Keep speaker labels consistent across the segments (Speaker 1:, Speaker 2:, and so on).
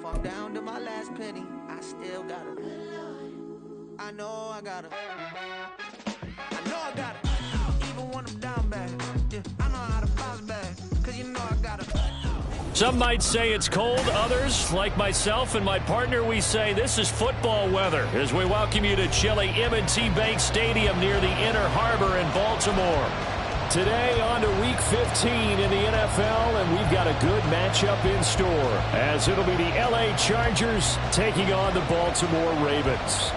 Speaker 1: I'm down to my last penny, I still gotta. I know I gotta. Even when I'm down bad, yeah, I know how to bounce back. Cause you know I gotta.
Speaker 2: Some might say it's cold. Others, like myself and my partner, we say this is football weather as we welcome you to chilly M&T Bank Stadium near the Inner Harbor in Baltimore. Today on to Week 15 in the NFL, and we've got a good matchup in store as it'll be the L.A. Chargers taking on the Baltimore Ravens.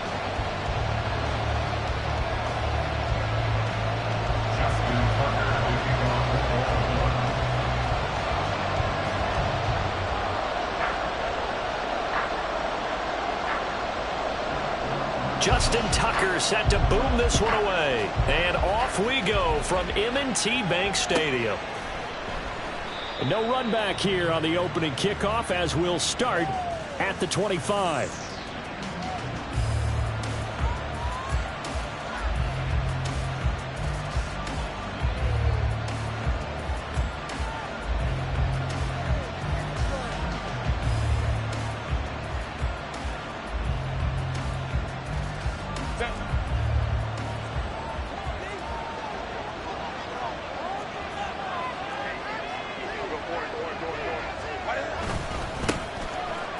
Speaker 2: Justin Tucker set to boom this one away. And off we go from M&T Bank Stadium. And no run back here on the opening kickoff as we'll start at the 25.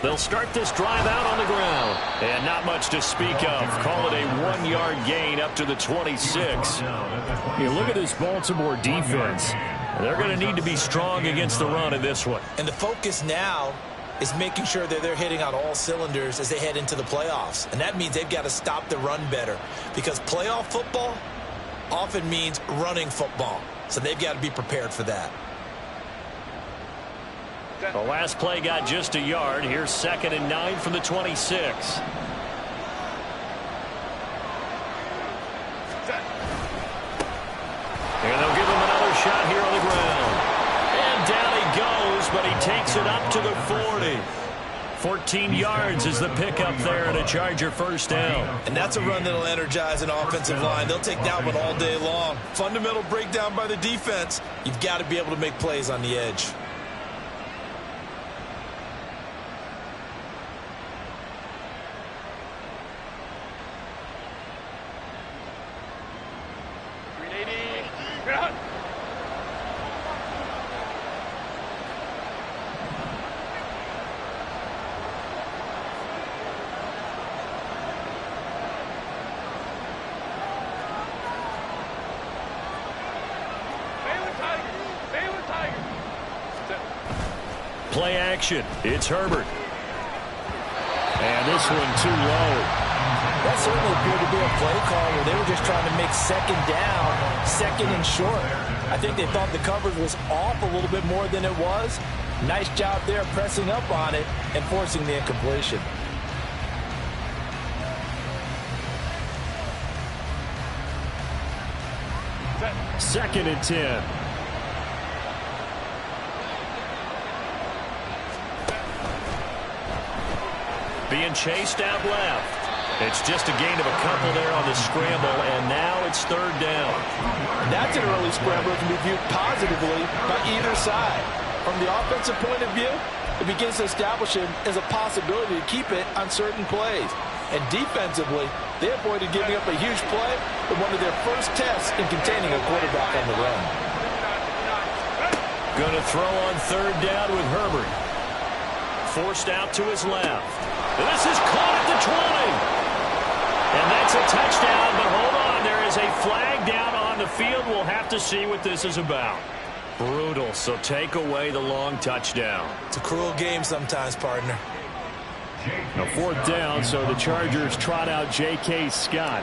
Speaker 2: They'll start this drive out on the ground. And not much to speak of. Call it a 1-yard gain up to the 26. You look at this Baltimore defense. They're going to need to be strong against the run in this one.
Speaker 3: And the focus now is making sure that they're hitting on all cylinders as they head into the playoffs. And that means they've got to stop the run better. Because playoff football often means running football. So they've got to be prepared for that.
Speaker 2: The last play got just a yard. Here's 2nd and 9 from the 26. And they'll give him another shot here on the ground. And down he goes, but he takes it up to the 40. 14 yards is the pickup there and a Charger first down.
Speaker 3: And that's a run that'll energize an offensive line. They'll take that one all day long. Fundamental breakdown by the defense. You've got to be able to make plays on the edge.
Speaker 2: Play action. It's Herbert. And this one too low.
Speaker 3: That certainly appeared to be a play call where they were just trying to make 2nd down, 2nd and short. I think they thought the coverage was off a little bit more than it was. Nice job there pressing up on it and forcing the incompletion.
Speaker 2: Second and 10. Being chased out left. It's just a gain of a couple there on the scramble, and now it's 3rd down.
Speaker 3: That's an early scramble that can be viewed positively by either side. From the offensive point of view, it begins to establish it as a possibility to keep it on certain plays. And defensively, they avoided giving up a huge play in one of their first tests in containing a quarterback on the run.
Speaker 2: Going to throw on 3rd down with Herbert. Forced out to his left. This is caught at the 20. And that's a touchdown, but hold on. There is a flag down on the field. We'll have to see what this is about. Brutal, so take away the long touchdown.
Speaker 3: It's a cruel game sometimes, partner.
Speaker 2: Now 4th down, so the Chargers trot out J.K. Scott.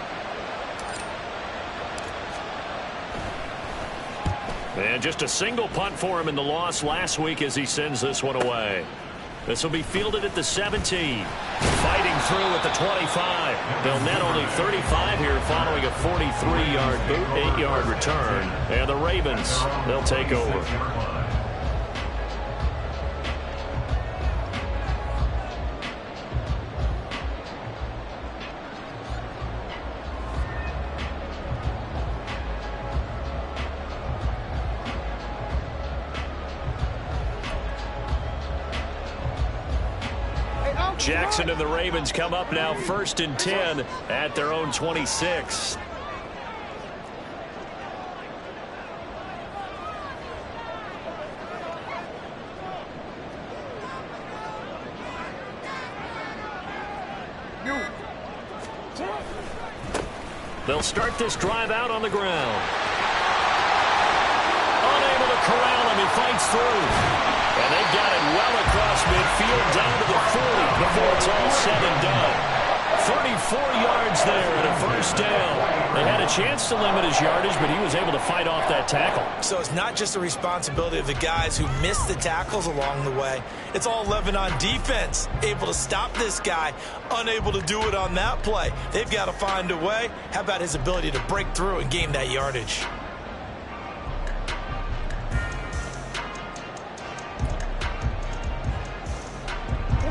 Speaker 2: And just a single punt for him in the loss last week as he sends this one away. This will be fielded at the 17. Fighting through at the 25. They'll net only 35 here following a 43-yard boot, 8-yard return. And the Ravens, they'll take over. Jackson and the Ravens come up now 1st and 10 at their own 26. They'll start this drive out on the ground. Unable to corral him. He fights through. And they got it well across midfield down to the 40 before it's all said and done. 34 yards there and a first down. They had a chance to limit his yardage, but he was able to fight off that tackle.
Speaker 3: So it's not just the responsibility of the guys who missed the tackles along the way. It's all Levin on defense, able to stop this guy, unable to do it on that play. They've got to find a way. How about his ability to break through and gain that yardage?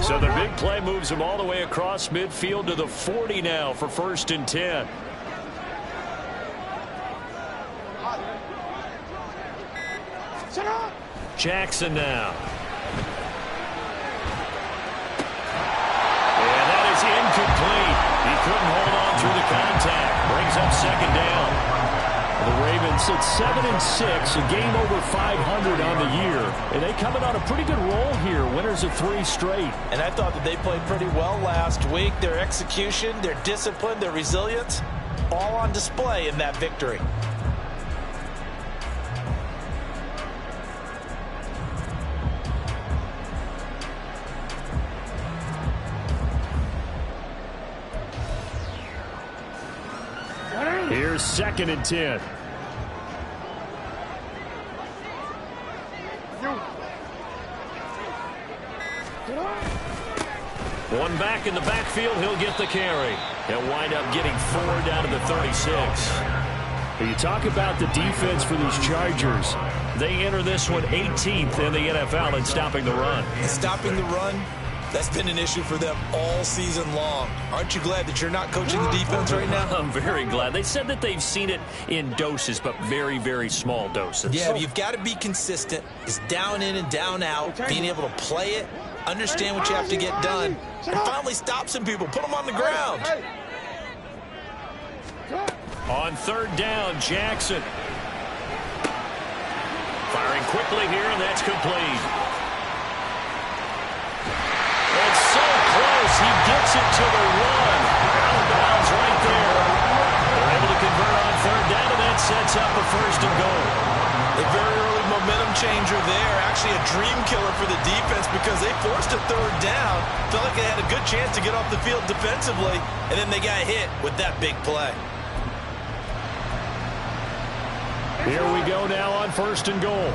Speaker 2: So the big play moves him all the way across midfield to the 40 now for 1st and 10. Jackson now. And that is incomplete. He couldn't hold on through the contact. Brings up 2nd down. The Ravens at 7-6, a game over 500 on the year. And they coming on a pretty good roll here. Winners of 3 straight.
Speaker 3: And I thought that they played pretty well last week. Their execution, their discipline, their resilience, all on display in that victory.
Speaker 2: Here's 2nd and 10. One back in the backfield, he'll get the carry. He'll wind up getting 4 down to the 36. You talk about the defense for these Chargers. They enter this one 18th in the NFL in stopping the run.
Speaker 3: And stopping the run, that's been an issue for them all season long. Aren't you glad that you're not coaching the defense right now?
Speaker 2: I'm very glad. They said that they've seen it in doses, but very, very small doses.
Speaker 3: Yeah, you've got to be consistent. It's down in and down out, being able to play it, understand what you have to get done, and finally stop some people, put them on the ground.
Speaker 2: On 3rd down, Jackson. Firing quickly here, and that's complete. It's so close, he gets it to the run. Out of bounds right there. They're able to convert on 3rd down, and that sets up a 1st and goal.
Speaker 3: A very early momentum changer there. Actually a dream killer for the defense because they forced a 3rd down. Felt like they had a good chance to get off the field defensively, and then they got hit with that big play.
Speaker 2: Here we go now on 1st and goal.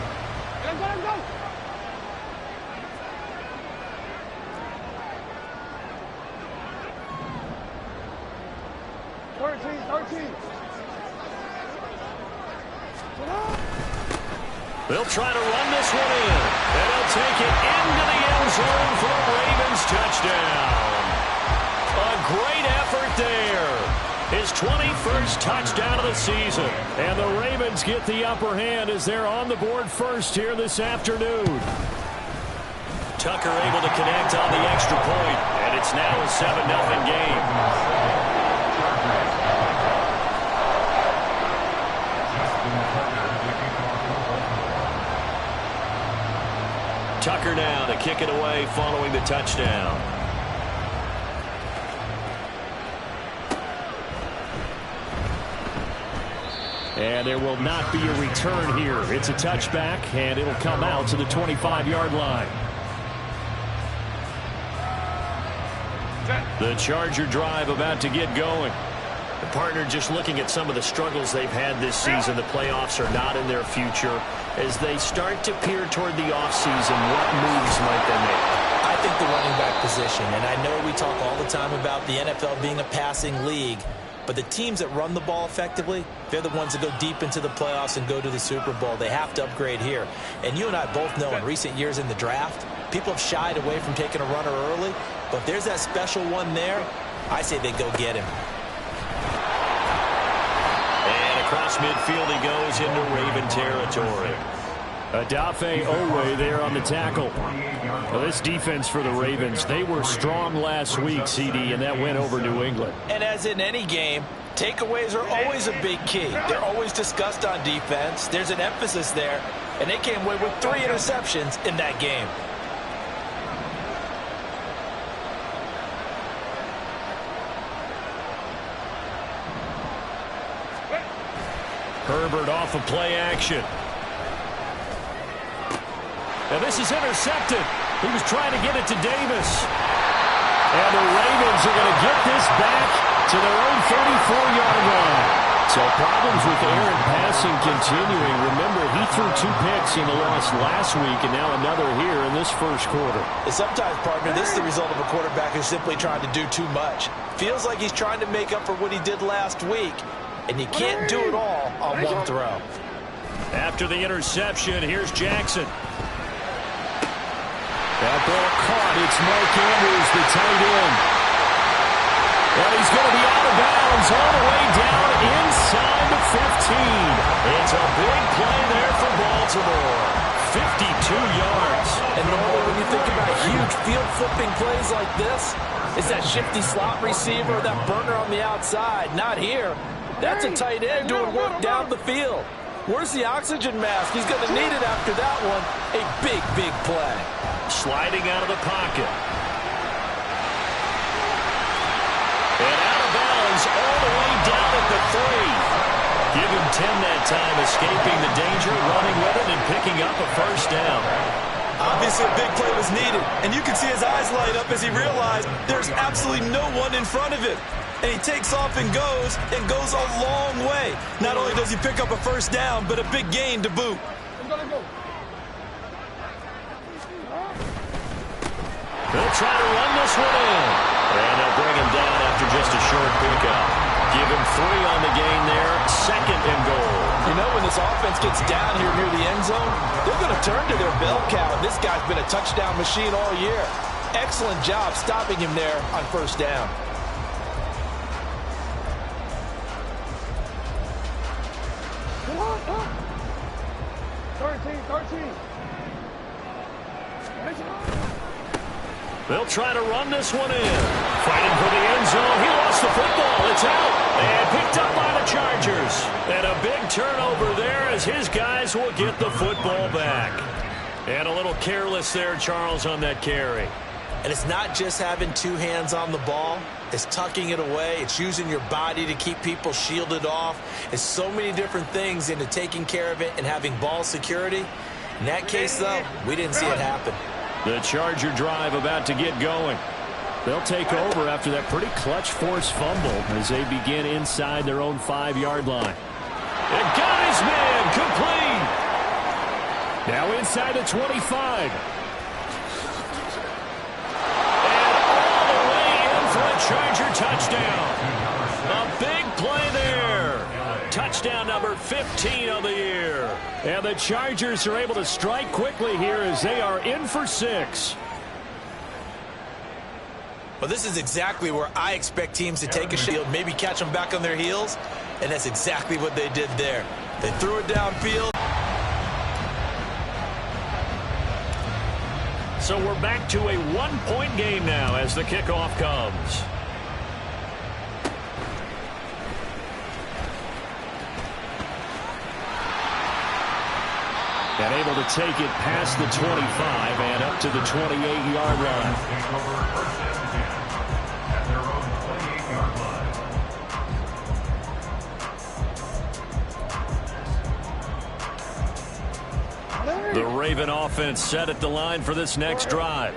Speaker 2: They'll try to run this one in. And they'll take it into the end zone for a Ravens touchdown. A great effort there. His 21st touchdown of the season. And the Ravens get the upper hand as they're on the board first here this afternoon. Tucker able to connect on the extra point. And it's now a 7-0 game. Tucker now to kick it away following the touchdown. And there will not be a return here. It's a touchback, and it'll come out to the 25-yard line. The Charger drive about to get going. The partner just looking at some of the struggles they've had this season. The playoffs are not in their future. As they start to peer toward the offseason, what moves might they make?
Speaker 3: I think the running back position, and I know we talk all the time about the NFL being a passing league, but the teams that run the ball effectively, they're the ones that go deep into the playoffs and go to the Super Bowl. They have to upgrade here. And you and I both know in recent years in the draft, people have shied away from taking a runner early, but if there's that special one there, I say they go get him.
Speaker 2: And across midfield he goes into Raven territory. Odafe Oweh there on the tackle. Well, this defense for the Ravens, they were strong last week, CD, and that went over New England.
Speaker 3: And as in any game, takeaways are always a big key. They're always discussed on defense. There's an emphasis there, and they came away with 3 interceptions in that game.
Speaker 2: Herbert off of play action. And this is intercepted. He was trying to get it to Davis. And the Ravens are going to get this back to their own 34-yard line. So problems with Aaron passing continuing. Remember, he threw 2 picks in the loss last week, and now another here in this first quarter.
Speaker 3: And sometimes, partner, this is the result of a quarterback who's simply trying to do too much. Feels like he's trying to make up for what he did last week, and you can't do it all on one throw.
Speaker 2: After the interception, here's Jackson. That ball caught. It's Mark Andrews, the tight end. And he's going to be out of bounds all the way down inside the 15. It's a big play there for Baltimore. 52 yards.
Speaker 3: And normally when you think about huge field-flipping plays like this, it's that shifty slot receiver, that burner on the outside. Not here. That's a tight end doing work down the field. Where's the oxygen mask? He's going to need it after that one. A big, big play.
Speaker 2: Sliding out of the pocket. And out of bounds all the way down at the 3. Give him 10 that time, escaping the danger, running with it, and picking up a first down.
Speaker 4: Obviously, a big play was needed, and you can see his eyes light up as he realized there's absolutely no one in front of him. And he takes off and goes a long way. Not only does he pick up a first down, but a big gain to boot.
Speaker 2: They'll try to run this one in. And they'll bring him down after just a short pickup. Give him 3 on the gain there. 2nd and goal.
Speaker 3: You know, when this offense gets down here near the end zone, they're going to turn to their bell cow. And this guy's been a touchdown machine all year. Excellent job stopping him there on first down.
Speaker 5: Come on. 13.
Speaker 2: They'll try to run this one in. Fighting for the end zone. He lost the football. It's out. And picked up by the Chargers. And a big turnover there as his guys will get the football back. And a little careless there, Charles, on that carry.
Speaker 3: And it's not just having 2 hands on the ball. It's tucking it away. It's using your body to keep people shielded off. It's so many different things into taking care of it and having ball security. In that case, though, we didn't see it happen.
Speaker 2: The Charger drive about to get going. They'll take over after that pretty clutch forced fumble as they begin inside their own 5-yard line. And got his man complete. Now inside the 25. And all the way in for a Charger touchdown. A big play there. Touchdown number 15 of the year. And the Chargers are able to strike quickly here as they are in for 6.
Speaker 3: Well, this is exactly where I expect teams to take a shield, maybe catch them back on their heels, and that's exactly what they did there. They threw it downfield.
Speaker 2: So we're back to a 1-point game now as the kickoff comes. And able to take it past the 25 and up to the 28-yard line. The Raven offense set at the line for this next drive.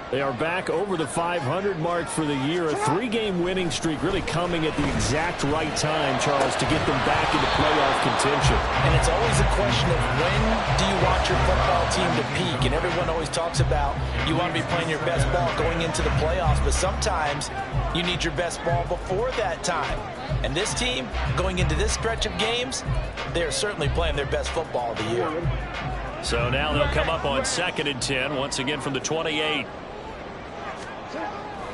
Speaker 2: They are back over the 500 mark for the year. A 3-game winning streak really coming at the exact right time, Charles, to get them back into playoff contention.
Speaker 3: And it's always a question of when do you want your football team to peak? And everyone always talks about you want to be playing your best ball going into the playoffs, but sometimes you need your best ball before that time. And this team, going into this stretch of games, they're certainly playing their best football of the year.
Speaker 2: So now they'll come up on 2nd and 10, once again from the 28.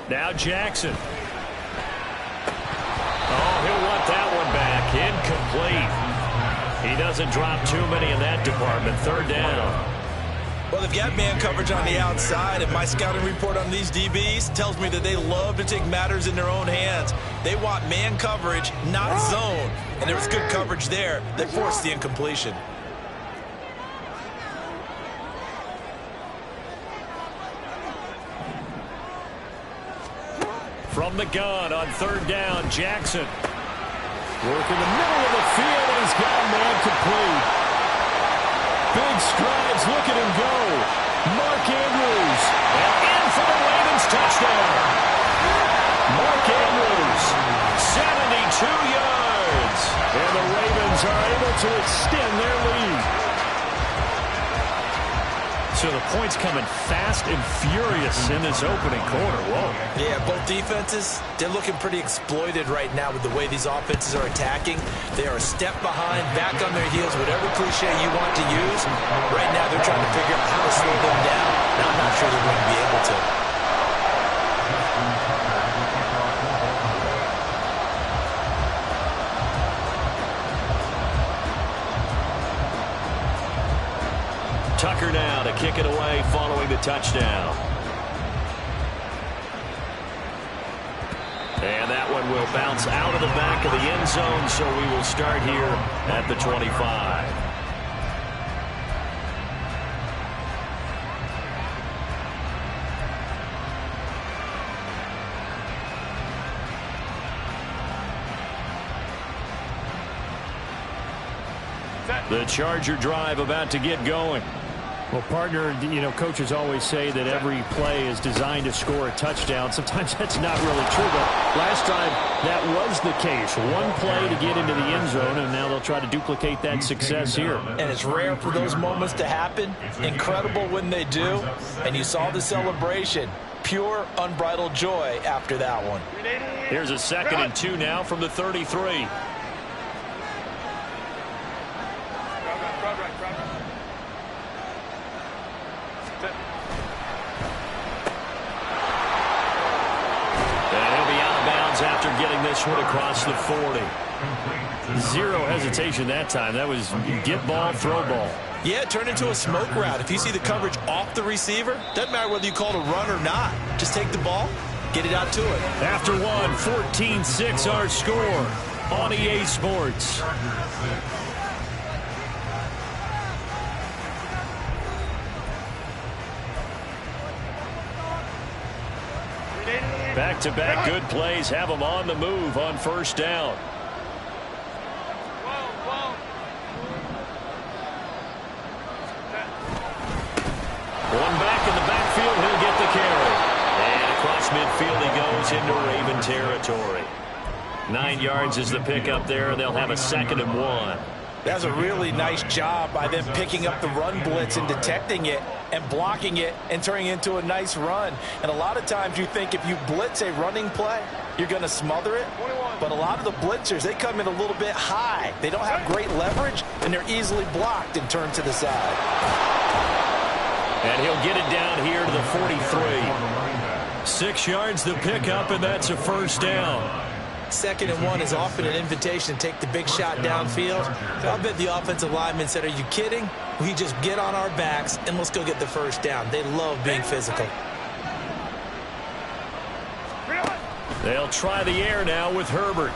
Speaker 2: Now Jackson. Oh, he'll want that one back. Incomplete. He doesn't drop too many in that department. Third down.
Speaker 4: Well, they've got man coverage on the outside, and my scouting report on these DBs tells me that they love to take matters in their own hands. They want man coverage, not zone. And there was good coverage there that forced the incompletion.
Speaker 2: From the gun on third down, Jackson. Work in the middle of the field, and he's got a man complete. Big strides, look at him go. Mark Andrews, and in for the Ravens touchdown. Mark Andrews, 72 yards. And the Ravens are able to extend their lead. So the points coming fast and furious in this opening quarter. Whoa.
Speaker 4: Yeah, both defenses, they're looking pretty exploited right now with the way these offenses are attacking. They are a step behind, back on their heels, whatever cliche you want to use. Right now they're trying to figure out how to slow them down, and I'm not sure they're going to be able to.
Speaker 2: Tucker now to kick it away following the touchdown. And that one will bounce out of the back of the end zone, so we will start here at the 25. The Charger drive about to get going.
Speaker 6: Well, partner, you know, coaches always say that every play is designed to score a touchdown. Sometimes that's not really true, but last time that was the case. One play to get into the end zone, and now they'll try to duplicate that success here.
Speaker 3: And it's rare for those moments to happen. Incredible when they do. And you saw the celebration. Pure, unbridled joy after that one.
Speaker 2: Here's a 2nd and 2 now from the 33. After getting this one across the 40. Zero hesitation that time. That was get ball, throw ball.
Speaker 4: Yeah, it turned into a smoke route. If you see the coverage off the receiver, doesn't matter whether you call it a run or not. Just take the ball, get it out to it.
Speaker 2: After one, 14-6 our score on EA Sports. Back-to-back good plays have them on the move on first down. One back in the backfield, he'll get the carry. And across midfield he goes into Raven territory. 9 yards is the pickup there, and they'll have a 2nd and 1.
Speaker 3: That's a really nice job by them picking up the run blitz and detecting it and blocking it and turning it into a nice run. And a lot of times you think if you blitz a running play, you're going to smother it. But a lot of the blitzers, they come in a little bit high. They don't have great leverage, and they're easily blocked and turned to the side.
Speaker 2: And he'll get it down here to the 43. 6 yards the pickup, and that's a first down.
Speaker 4: 2nd and 1 is often an invitation to take the big shot downfield. I'll bet the offensive linemen said, are you kidding? We just get on our backs and let's go get the first down. They love being physical.
Speaker 2: They'll try the air now with Herbert.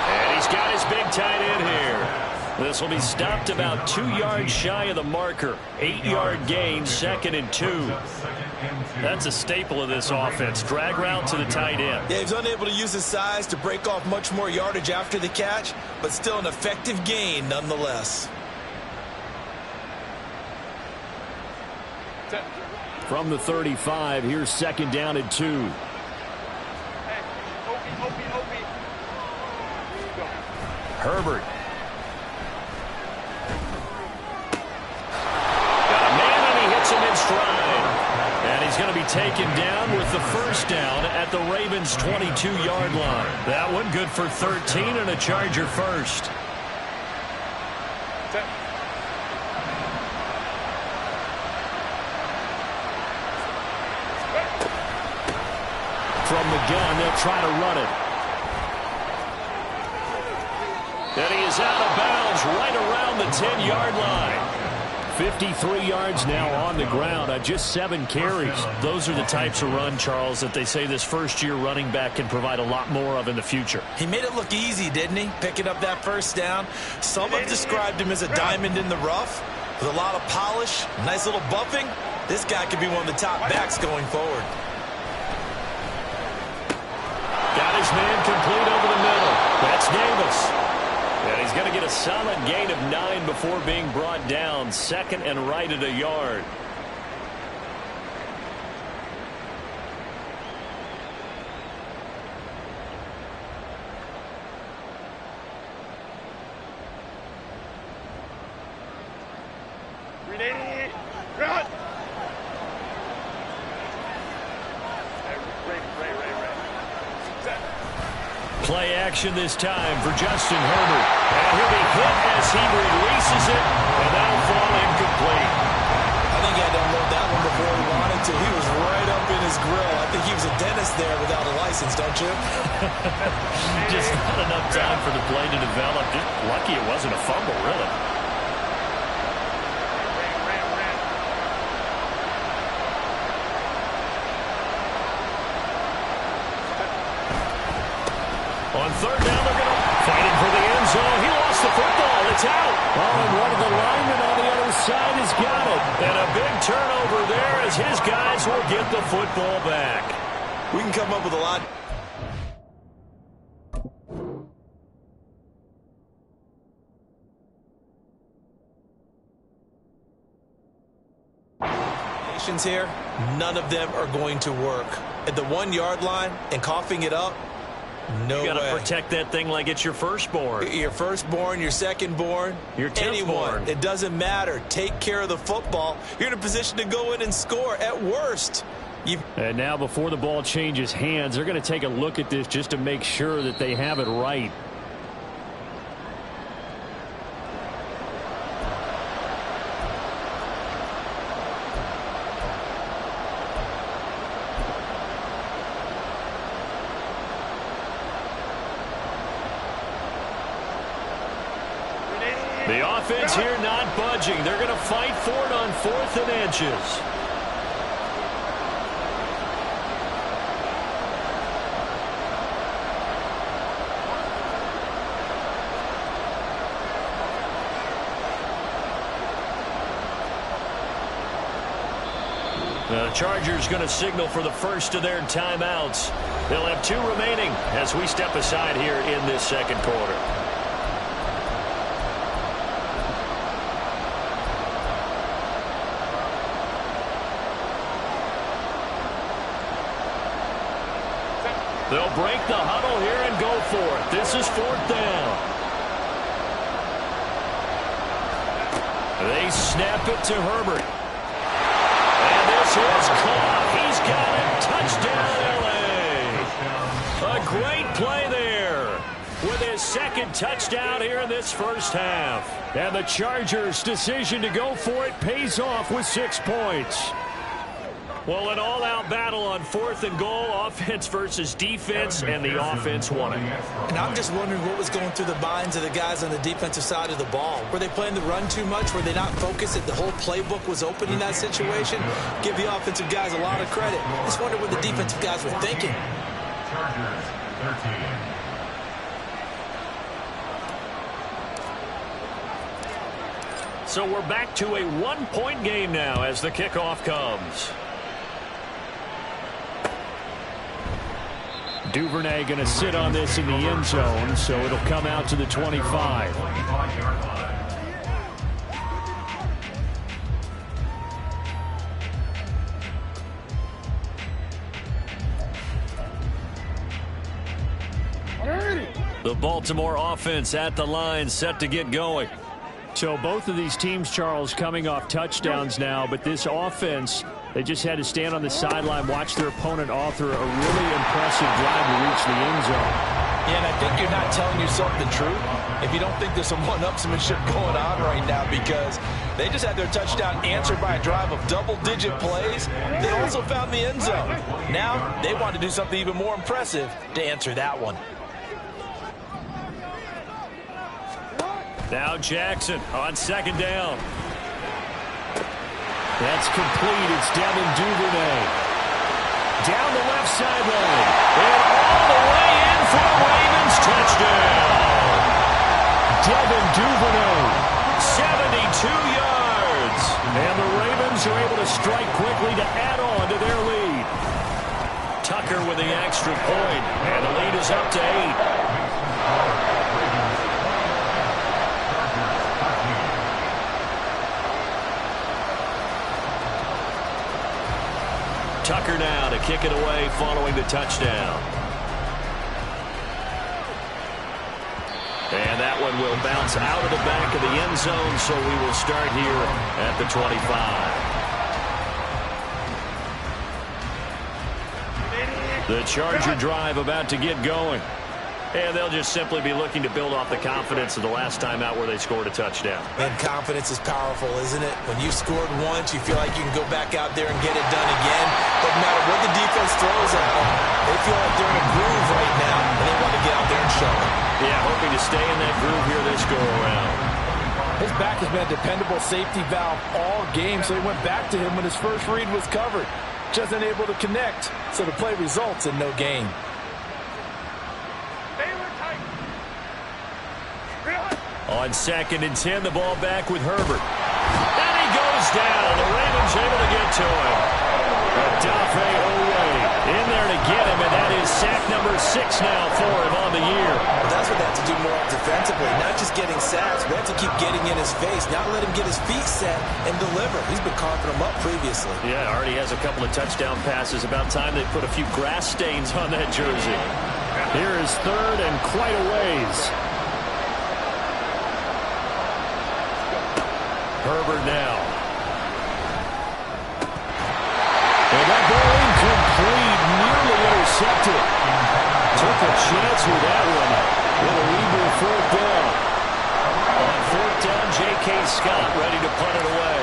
Speaker 2: And he's got his big tight end here. This will be stopped about 2 yards shy of the marker. 8-yard gain, 2nd and 2. That's a staple of this offense. Drag route to the tight end.
Speaker 4: Yeah, he's unable to use his size to break off much more yardage after the catch, but still an effective gain nonetheless.
Speaker 2: From the 35, here's 2nd down and 2. Herbert. Got a man, and he hits him in stride. And he's going to be taken down with the first down at the Ravens' 22-yard line. That one good for 13 and a Charger first. From the gun, they'll try to run it. And he is out of bounds right around the 10-yard line. 53 yards now on the ground on just 7 carries. Those are the types of run, Charles, that they say this first-year running back can provide a lot more of in the future.
Speaker 3: He made it look easy, didn't he? Picking up that first down. Some have described him as a diamond in the rough with a lot of polish, nice little bumping. This guy could be one of the top backs going forward.
Speaker 2: Got his man complete over the middle. That's Davis. And he's going to get a solid gain of 9 before being brought down. 2nd and right at a yard.
Speaker 5: Ready, run!
Speaker 2: Play action this time for Justin Herbert. And he'll be hit as he releases it, and that'll fall incomplete.
Speaker 3: I think he had to unload that one before he wanted to. He was right up in his grill. I think he was a dentist there without a license, don't you?
Speaker 2: Just not enough time for the play to develop. Just lucky it wasn't a fumble, really. On 3rd down, they're going to fight him for the end zone. He lost the football. It's out. Oh, and one of the linemen on the other side has got it. And a big turnover there as his guys will get the football back.
Speaker 3: We can come up with a lot. Here, none of them are going to work. At the 1-yard line and coughing it up, no way.
Speaker 2: You got to protect that thing like it's your firstborn.
Speaker 3: Your firstborn, your secondborn,
Speaker 2: your
Speaker 3: anyone. It doesn't matter. Take care of the football. You're in a position to go in and score at worst.
Speaker 6: And now before the ball changes hands, they're going to take a look at this just to make sure that they have it right.
Speaker 2: The offense here not budging. They're going to fight for it on 4th and inches. The Chargers going to signal for the first of their timeouts. They'll have 2 remaining as we step aside here in this 2nd quarter. They'll break the huddle here and go for it. This is 4th down. They snap it to Herbert. And this is caught. He's got it. Touchdown, L.A. A great play there with his 2nd touchdown here in this first half. And the Chargers' decision to go for it pays off with 6 points. Well, an all-out battle on 4th and goal, offense versus defense, and the offense won it.
Speaker 3: And I'm just wondering what was going through the minds of the guys on the defensive side of the ball. Were they playing the run too much? Were they not focused that the whole playbook was open in that situation? Give the offensive guys a lot of credit. Just wonder what the defensive guys were thinking.
Speaker 5: Chargers, 13.
Speaker 2: So we're back to a 1-point game now as the kickoff comes.
Speaker 6: Duvernay going to sit on this in the end zone, so it'll come out to the 25.
Speaker 2: The Baltimore offense at the line, set to get going.
Speaker 6: So both of these teams, Charles, coming off touchdowns now, but this offense, they just had to stand on the sideline, watch their opponent author a really impressive drive to reach the end zone.
Speaker 3: Yeah, and I think you're not telling yourself the truth if you don't think there's some one-upsmanship going on right now, because they just had their touchdown answered by a drive of double-digit plays. They also found the end zone. Now they want to do something even more impressive to answer that one.
Speaker 2: Now Jackson on second down. That's complete. It's Devin Duvernay. Down the left sideline. And all the way in for a Ravens touchdown. Devin Duvernay, 72 yards. And the Ravens are able to strike quickly to add on to their lead. Tucker with the extra point. And the lead is up to 8. Tucker now to kick it away following the touchdown. And that one will bounce out of the back of the end zone, so we will start here at the 25. The Charger drive about to get going. And they'll just simply be looking to build off the confidence of the last time out where they scored a touchdown.
Speaker 3: And confidence is powerful, isn't it? When you scored once, you feel like you can go back out there and get it done again. Doesn't matter what the defense throws at them. They feel like they're in a groove right now, and they want to get out there and show it.
Speaker 2: Yeah, hoping to stay in that groove here this go-around.
Speaker 3: His back has been a dependable safety valve all game, so he went back to him when his first read was covered. Just unable to connect, so the play results in no gain.
Speaker 2: On 2nd and 10, the ball back with Herbert. And he goes down. The Ravens able to get to him. Odafe Oweh in there to get him, and that is sack number 6 now for him on the year.
Speaker 3: Well, that's what they have to do more defensively, not just getting sacks. We have to keep getting in his face, not let him get his feet set and deliver. He's been coughing him up previously.
Speaker 2: Yeah, already has a couple of touchdown passes. About time they put a few grass stains on that jersey.
Speaker 6: Here is 3rd and quite a ways.
Speaker 2: Herbert now. And that ball incomplete, nearly intercepted. Took a chance with that one. With a lead 4th down. On 4th down, J.K. Scott ready to punt it away.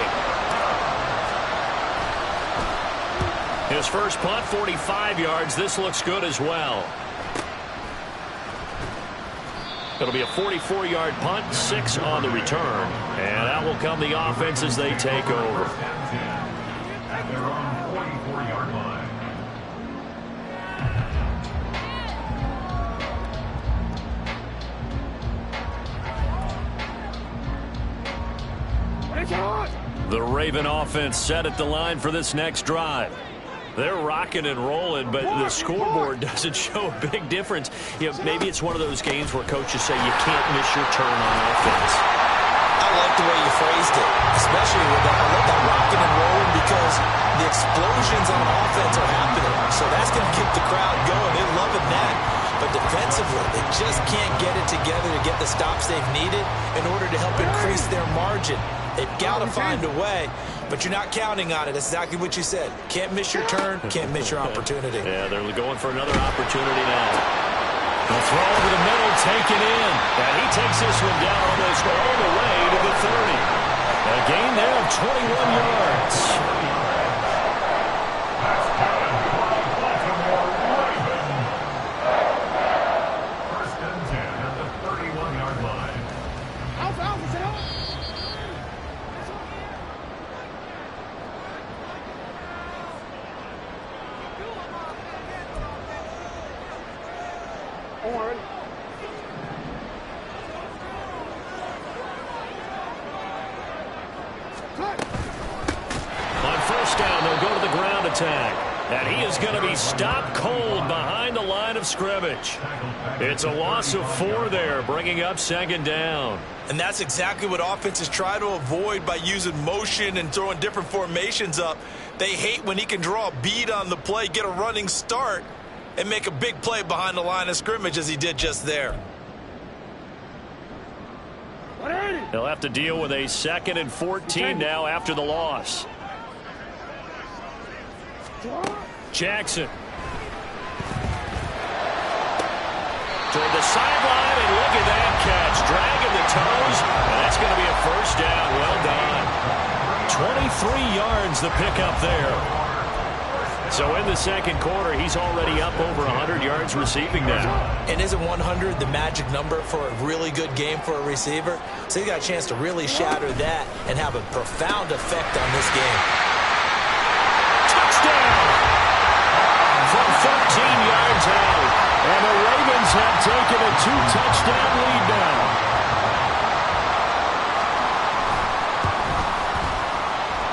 Speaker 2: His first punt, 45 yards. This looks good as well. It'll be a 44-yard punt, 6 on the return. And out will come the offense as they take over.
Speaker 5: At their own 44-yard line.
Speaker 2: The Raven offense set at the line for this next drive. They're rocking and rolling, but the scoreboard doesn't show a big difference. You know, maybe it's one of those games where coaches say you can't miss your turn on offense.
Speaker 3: I like the way you phrased it, especially with that. I love that rocking and rolling because the explosions on offense are happening. So that's going to keep the crowd going. They're loving that. But defensively, they just can't get it together to get the stops they've needed in order to help increase their margin. They've got to find a way, but you're not counting on it. That's exactly what you said. Can't miss your turn, can't miss your opportunity.
Speaker 2: Yeah, they're going for another opportunity now. The throw over the middle, taken in. And he takes this one down almost all the way to the 30. A gain there of 21 yards.
Speaker 5: First and 10 at the 31-yard line.
Speaker 2: On 1st down, they'll go to the ground attack. And he is going to be stopped cold behind the line of scrimmage. It's a loss of 4 there, bringing up 2nd down.
Speaker 3: And that's exactly what offenses try to avoid by using motion and throwing different formations up. They hate when he can draw a bead on the play, get a running start, and make a big play behind the line of scrimmage as he did just there.
Speaker 2: They'll have to deal with a 2nd and 14 now after the loss. Jackson. Toward the sideline, and look at that catch. Dragging the toes, and that's going to be a 1st down. Well done. 23 yards the pickup there. So in the second quarter, he's already up over 100 yards receiving now.
Speaker 3: And isn't 100 the magic number for a really good game for a receiver? So he got a chance to really shatter that and have a profound effect on this game.
Speaker 2: Touchdown! From 13 yards out. And the Ravens have taken a 2-touchdown lead now.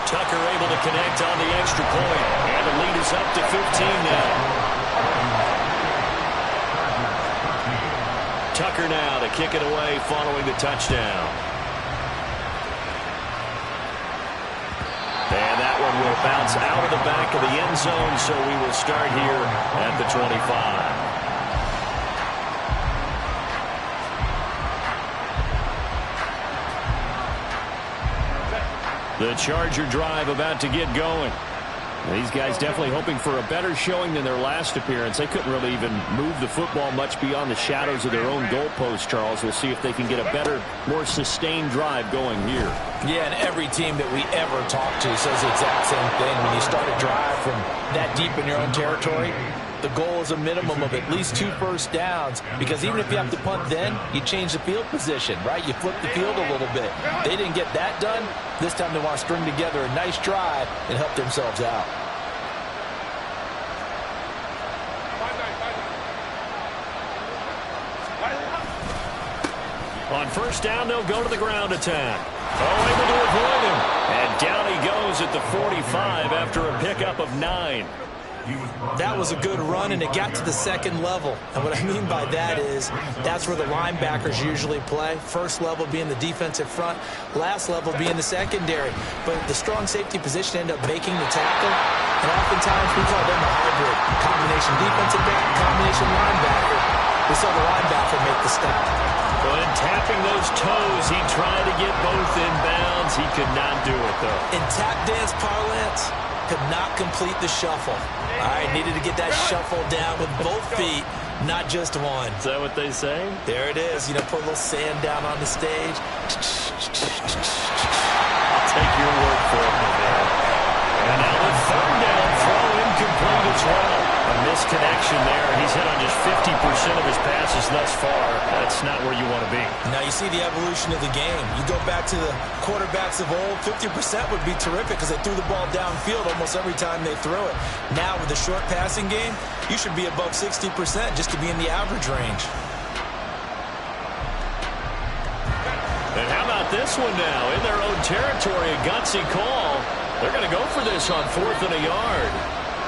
Speaker 2: Tucker able to connect on the extra point. And the lead is up to 15 now. Tucker now to kick it away following the touchdown. And that one will bounce out of the back of the end zone, so we will start here at the 25. The Charger drive about to get going. These guys definitely hoping for a better showing than their last appearance. They couldn't really even move the football much beyond the shadows of their own goalpost, Charles. We'll see if they can get a better, more sustained drive going here.
Speaker 3: Yeah, and every team that we ever talk to says the exact same thing. When you start a drive from that deep in your own territory, the goal is a minimum of at least 2 first downs, because even if you have to punt then, you change the field position, right? You flip the field a little bit. They didn't get that done. This time they want to string together a nice drive and help themselves out.
Speaker 2: On first down, they'll go to the ground attack. Oh, able to avoid him. And down he goes at the 45 after a pickup of 9.
Speaker 3: That was a good run, and it got to the second level. And what I mean by that is that's where the linebackers usually play. First level being the defensive front, last level being the secondary. But the strong safety position ended up making the tackle, and oftentimes we call them a hybrid. Combination defensive back, combination linebacker. We saw the linebacker make the stop.
Speaker 2: But in tapping those toes, he tried to get both in bounds. He could not do it, though.
Speaker 3: In tap dance parlance, could not complete the shuffle. All right, needed to get that shuffle down with both feet, not just one.
Speaker 2: Is that what they say?
Speaker 3: There it is. You know, put a little sand down on the stage.
Speaker 2: I'll take your word for it, man. And now the third down throw incomplete as well. A misconnection there. He's hit on just 50% of his passes thus far. That's not where you want to be.
Speaker 3: Now you see the evolution of the game. You go back to the quarterbacks of old, 50% would be terrific because they threw the ball downfield almost every time they threw it. Now with the short passing game, you should be above 60% just to be in the average range.
Speaker 2: And how about this one now? In their own territory, a gutsy call. They're going to go for this on 4th and a yard.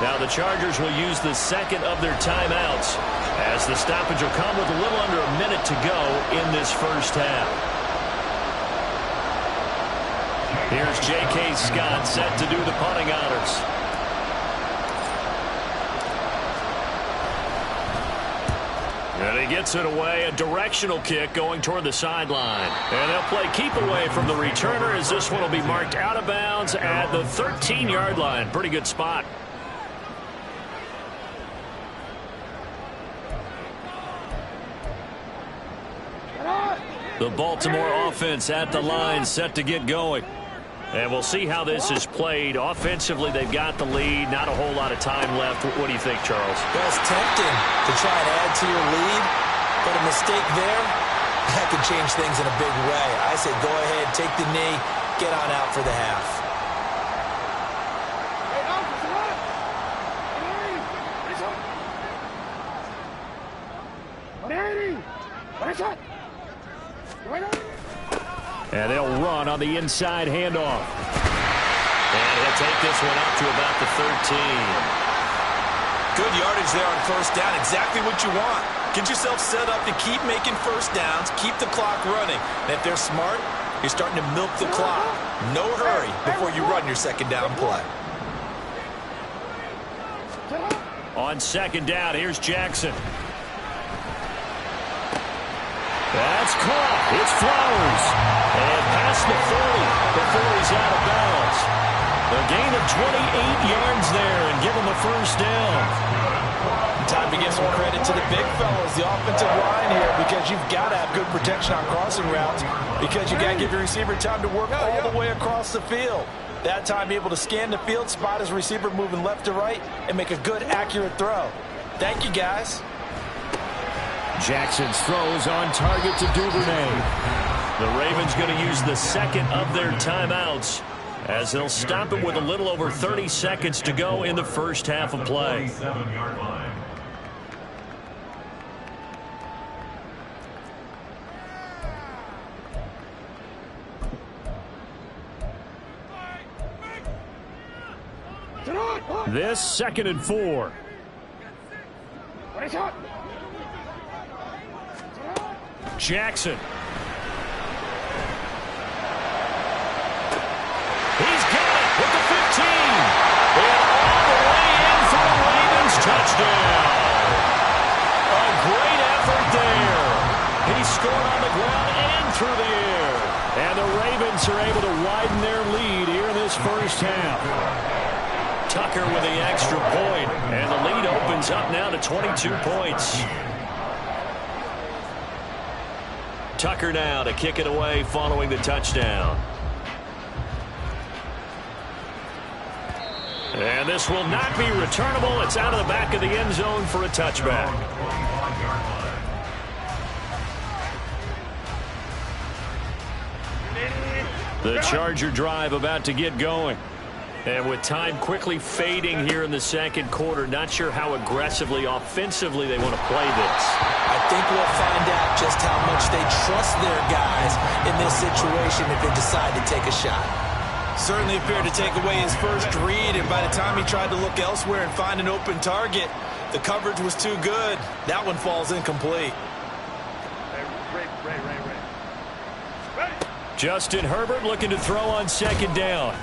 Speaker 2: Now the Chargers will use the second of their timeouts as the stoppage will come with a little under a minute to go in this first half. Here's J.K. Scott set to do the punting honors. And he gets it away, a directional kick going toward the sideline. And they'll play keep away from the returner as this one will be marked out of bounds at the 13-yard line. Pretty good spot. The Baltimore offense at the line set to get going. And we'll see how this is played. Offensively, they've got the lead. Not a whole lot of time left. What do you think, Charles?
Speaker 3: Well, it's tempting to try and add to your lead, but a mistake there, that could change things in a big way. I say go ahead, take the knee, get on out for the half.
Speaker 2: And they'll run on the inside handoff. And he'll take this one up to about the 13.
Speaker 3: Good yardage there on first down. Exactly what you want. Get yourself set up to keep making first downs, keep the clock running. And if they're smart, you're starting to milk the clock. No hurry before you run your second down play.
Speaker 2: On second down, here's Jackson. That's caught. It's Flowers. And past the 40 before he's out of bounds. A gain of 28 yards there and give him a first down.
Speaker 3: Time to give some credit to the big fellas, the offensive line here, because you've got to have good protection on crossing routes because you got to give your receiver time to work all the way across the field. That time able to scan the field, spot his receiver moving left to right, and make a good, accurate throw. Thank you, guys.
Speaker 2: Jackson's throws on target to Duvernay. The Ravens going to use the second of their timeouts as they'll stop it with a little over 30 seconds to go in the first half of play.
Speaker 5: 7-yard line.
Speaker 2: This 2nd and 4. Jackson. He's got it with the 15. And all the way in for the Ravens touchdown. A great effort there. He scored on the ground and through the air. And the Ravens are able to widen their lead here in this first half. Tucker with the extra point, and the lead opens up now to 22 points. Tucker now to kick it away following the touchdown. And this will not be returnable. It's out of the back of the end zone for a touchback. The Charger drive about to get going. And with time quickly fading here in the second quarter, not sure how aggressively, offensively they want to play this.
Speaker 3: I think we'll find out just how much they trust their guys in this situation if they decide to take a shot. Certainly appeared to take away his first read, and by the time he tried to look elsewhere and find an open target, the coverage was too good. That one falls incomplete.
Speaker 2: Justin Herbert looking to throw on 2nd down.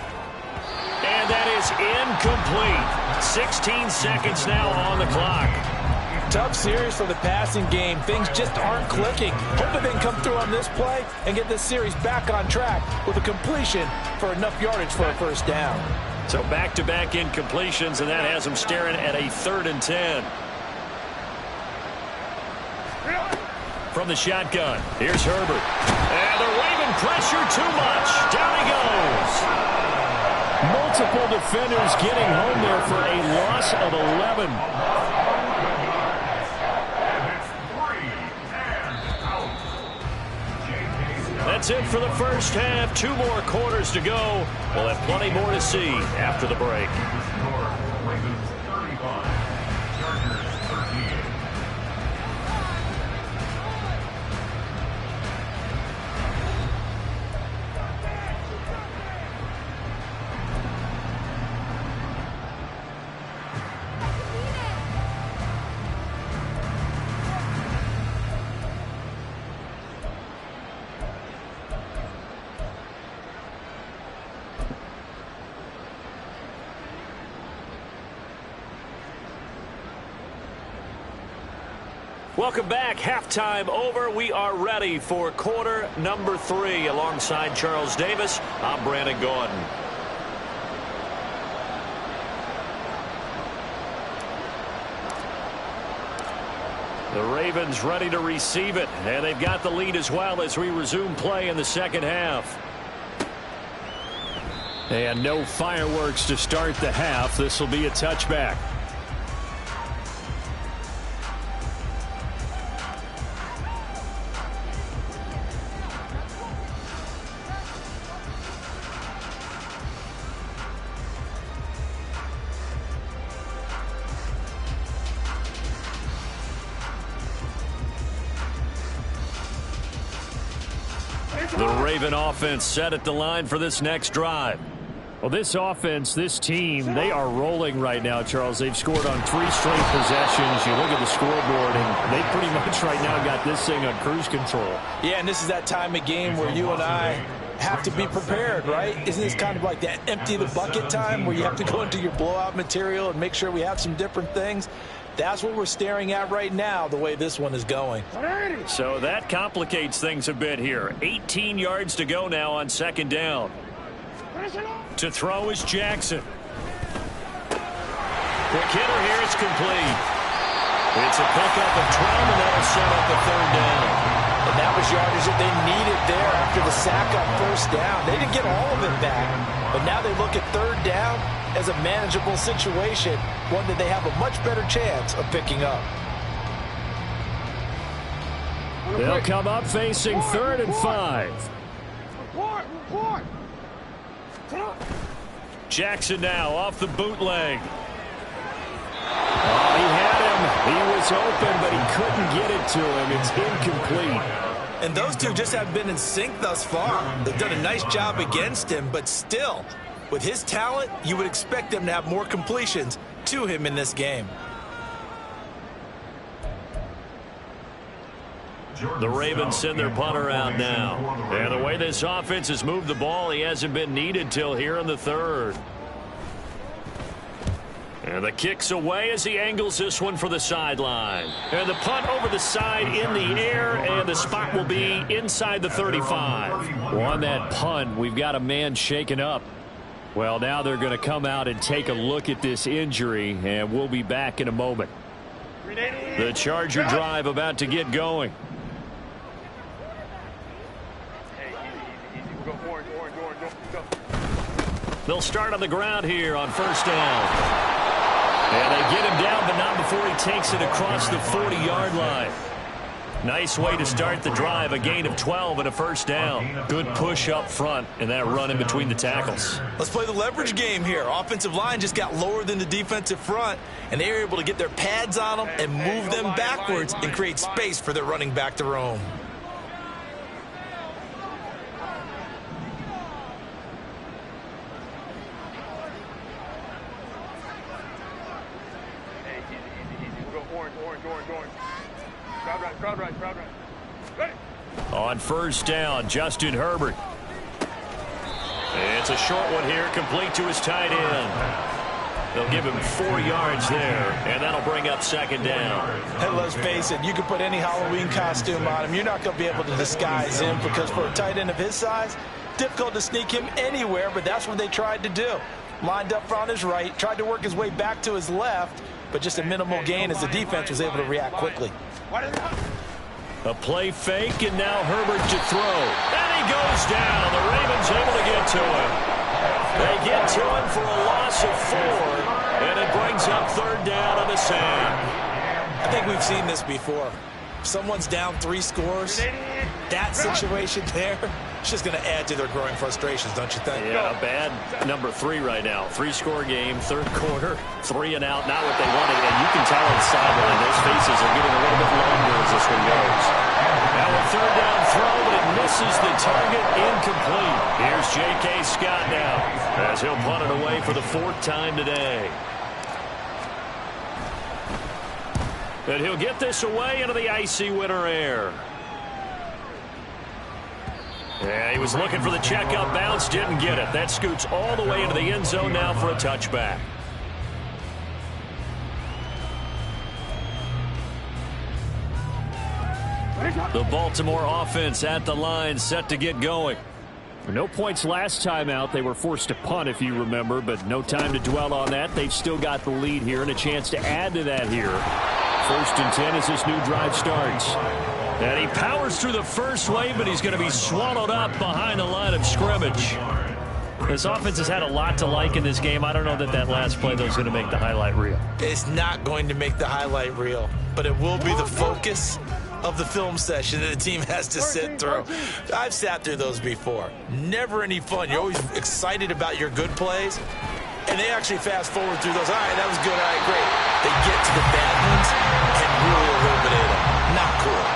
Speaker 2: And that is incomplete. 16 seconds now on the clock.
Speaker 3: Tough series for the passing game. Things just aren't clicking. Hoping they can come through on this play and get this series back on track with a completion for enough yardage for a first down.
Speaker 2: So back-to-back incompletions, and that has them staring at a 3rd and 10. From the shotgun, here's Herbert. And the Raven pressure too much. Down he goes. Multiple defenders getting home there for a loss of 11. That's it for the first half. 2 more quarters to go. We'll have plenty more to see after the break.
Speaker 5: Ravens 35, Chargers 13.
Speaker 2: Welcome back. Halftime over. We are ready for quarter number 3. Alongside Charles Davis, I'm Brandon Gordon. The Ravens ready to receive it, and they've got the lead as well as we resume play in the second half. And no fireworks to start the half. This will be a touchback. The Raven offense set at the line for this next drive.
Speaker 6: Well, this offense, this team, they are rolling right now, Charles. They've scored on 3 straight possessions. You look at the scoreboard, and they pretty much right now got this thing on cruise control.
Speaker 3: Yeah, and this is that time of game where you and I have to be prepared, right? Isn't this kind of like that empty the bucket time where you have to go into your blowout material and make sure we have some different things? That's what we're staring at right now, the way this one is going.
Speaker 2: So that complicates things a bit here. 18 yards to go now on 2nd down. To throw is Jackson. Quick hitter here, it's complete. It's a pickup of 12, and that'll set up a 3rd down.
Speaker 3: And that was yardage that they needed there after the sack on first down. They didn't get all of it back, but now they look at third down as a manageable situation, one that they have a much better chance of picking up.
Speaker 2: They'll come up facing 3rd and 5. Jackson now off the bootleg. Oh, he had him. He was open, but he couldn't get it to him. It's incomplete.
Speaker 3: And those two just have been in sync thus far. They've done a nice job against him, but still, with his talent, you would expect them to have more completions to him in this game.
Speaker 2: The Ravens send their punter out now. And the way this offense has moved the ball, he hasn't been needed till here in the 3rd. And the kick's away as he angles this one for the sideline. And the punt over the side in the air, and the spot will be inside the 35. Well, on that punt, we've got a man shaken up. Well, now they're going to come out and take a look at this injury, and we'll be back in a moment. The Charger drive about to get going. They'll start on the ground here on first down. And they get him down, but not before he takes it across the 40-yard line. Nice way to start the drive, a gain of 12 and a first down. Good push up front and that run in between the tackles.
Speaker 3: Let's play the leverage game here. Offensive line just got lower than the defensive front, and they were able to get their pads on them and move them backwards and create space for their running back to roam.
Speaker 2: On first down, Justin Herbert. It's a short one here, complete to his tight end. They'll give him 4 yards there, and that'll bring up second down.
Speaker 3: Hey, let's face it, you can put any Halloween costume on him. You're not going to be able to disguise him, because for a tight end of his size, difficult to sneak him anywhere, but that's what they tried to do. Lined up on his right, tried to work his way back to his left, but just a minimal gain as the defense was able to react quickly.
Speaker 2: A play fake, and now Herbert to throw. And he goes down. The Ravens able to get to him. They get to him for a loss of 4, and it brings up third down on the sand.
Speaker 3: I think we've seen this before. If someone's down 3 scores, that situation there, it's just going to add to their growing frustrations, don't you think?
Speaker 2: Yeah, a bad number 3 right now. 3-score game, third quarter, 3 and out, not what they wanted. And you can tell on the sideline, those faces are getting a little bit longer as this one goes. Now a third down throw, but it misses the target, incomplete. Here's J.K. Scott now, as he'll punt it away for the 4th time today. And he'll get this away into the icy winter air. Yeah, he was looking for the check-up bounce, didn't get it. That scoots all the way into the end zone now for a touchback. The Baltimore offense at the line, set to get going. No points last time out. They were forced to punt, if you remember, but no time to dwell on that. They've still got the lead here and a chance to add to that here. 1st and 10 as this new drive starts. And he powers through the first wave, but he's going to be swallowed up behind the line of scrimmage. This offense has had a lot to like in this game. I don't know that that last play, though, is going to make the highlight reel.
Speaker 3: It's not going to make the highlight reel, but it will be the focus of the film session that the team has to sit through. I've sat through those before. Never any fun. You're always excited about your good plays, and they actually fast forward through those. All right, that was good. All right, great. They get to the bad ones and really eliminate them. Not cool.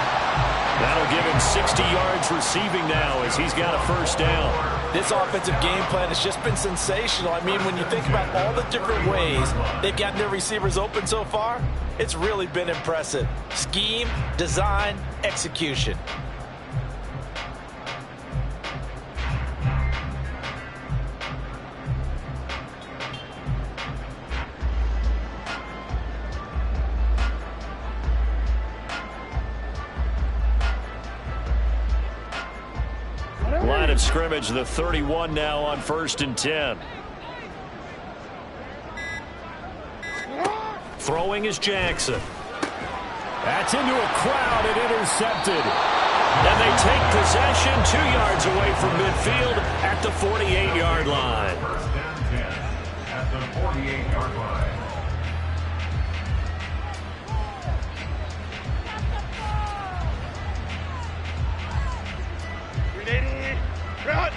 Speaker 2: That'll give him 60 yards receiving now as he's got a first down.
Speaker 3: This offensive game plan has just been sensational. I mean, when you think about all the different ways they've gotten their receivers open so far, it's really been impressive. Scheme, design, execution.
Speaker 2: Line of scrimmage, the 31 now on 1st and 10. Throwing is Jackson. That's into a crowd and intercepted. And they take possession 2 yards away from midfield at the 48-yard line.
Speaker 5: First and 10 at the 48-yard line.
Speaker 7: Ready, run!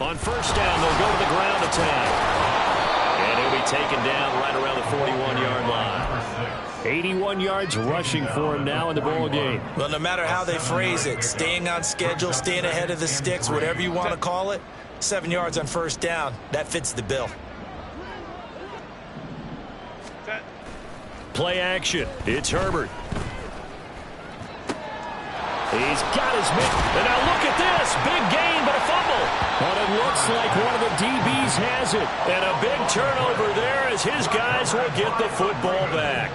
Speaker 2: On first down, they'll go to the ground attack. And he'll be taken down right around the 41-yard line.
Speaker 6: 81 yards rushing for him now in the ball game.
Speaker 3: Well, no matter how they phrase it, staying on schedule, staying ahead of the sticks, whatever you want to call it, 7 yards on first down, that fits the bill.
Speaker 2: Play action. It's Herbert. He's got his man. And now look at this. Big gain, but a fumble. But it looks like one of the DBs has it. And a big turnover there as his guys will get the football back.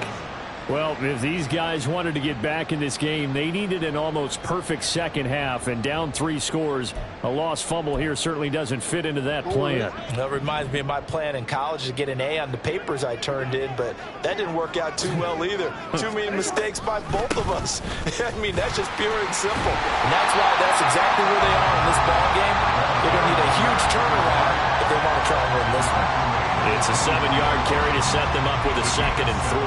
Speaker 6: Well, if these guys wanted to get back in this game, they needed an almost perfect second half, and down 3 scores. A lost fumble here certainly doesn't fit into that plan.
Speaker 3: That reminds me of my plan in college to get an A on the papers I turned in, but that didn't work out too well either. Too many mistakes by both of us. I mean, that's just pure and simple. And that's why that's exactly where they are in this ball game. They're going to need a huge turnaround if they want to try and win this one.
Speaker 2: It's a 7-yard carry to set them up with a 2nd and 3.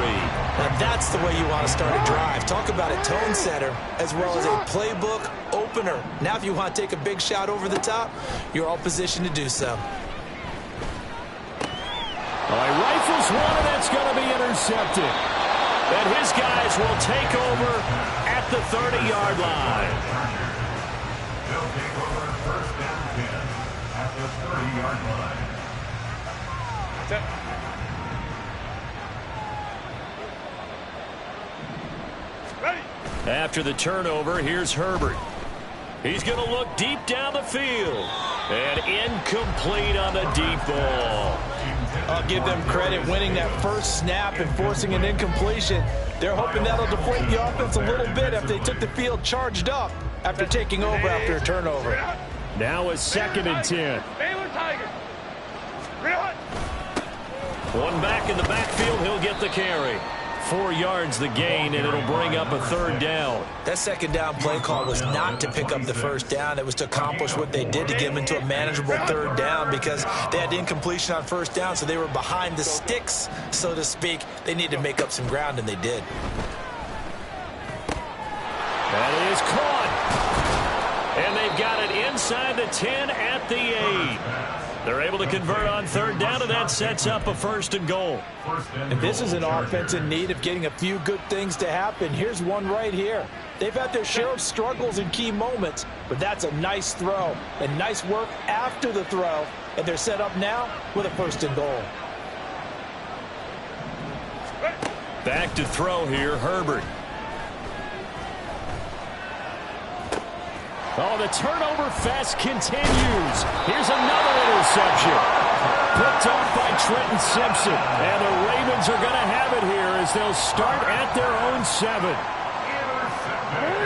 Speaker 3: Now that's the way you want to start a drive. Talk about a tone setter as well as a playbook opener. Now if you want to take a big shot over the top, you're all positioned to do so.
Speaker 6: All right, rifles one, and that's going to be intercepted.
Speaker 2: And his guys will take over at the 30-yard line.
Speaker 5: They'll take over first and 10 at the 30-yard line.
Speaker 7: Ready!
Speaker 2: After the turnover, here's Herbert. He's going to look deep down the field. And incomplete on the deep ball.
Speaker 3: I'll give them credit winning that first snap and forcing an incompletion. They're hoping that'll deflate the offense a little bit after they took the field charged up after taking over after a turnover.
Speaker 6: Now a 2nd and 10.
Speaker 7: Baylor Tigers! Run!
Speaker 2: One back in the backfield, he'll get the carry. 4 yards the gain, and it'll bring up a 3rd down.
Speaker 3: That second down play call was not to pick up the first down. It was to accomplish what they did to get them into a manageable 3rd down because they had incompletion on first down, so they were behind the sticks, so to speak. They needed to make up some ground, and they did.
Speaker 2: That is caught. And they've got it inside the 10 at the 8. They're able to convert on 3rd down, and that sets up a 1st and goal.
Speaker 3: And this is an offense in need of getting a few good things to happen. Here's one right here. They've had their share of struggles in key moments, but that's a nice throw and nice work after the throw, and they're set up now with a 1st and goal.
Speaker 2: Back to throw here, Herbert.
Speaker 6: Oh, the turnover fest continues. Here's another interception. Picked off by Trenton Simpson. And the Ravens are going to have it here as they'll start at their own 7.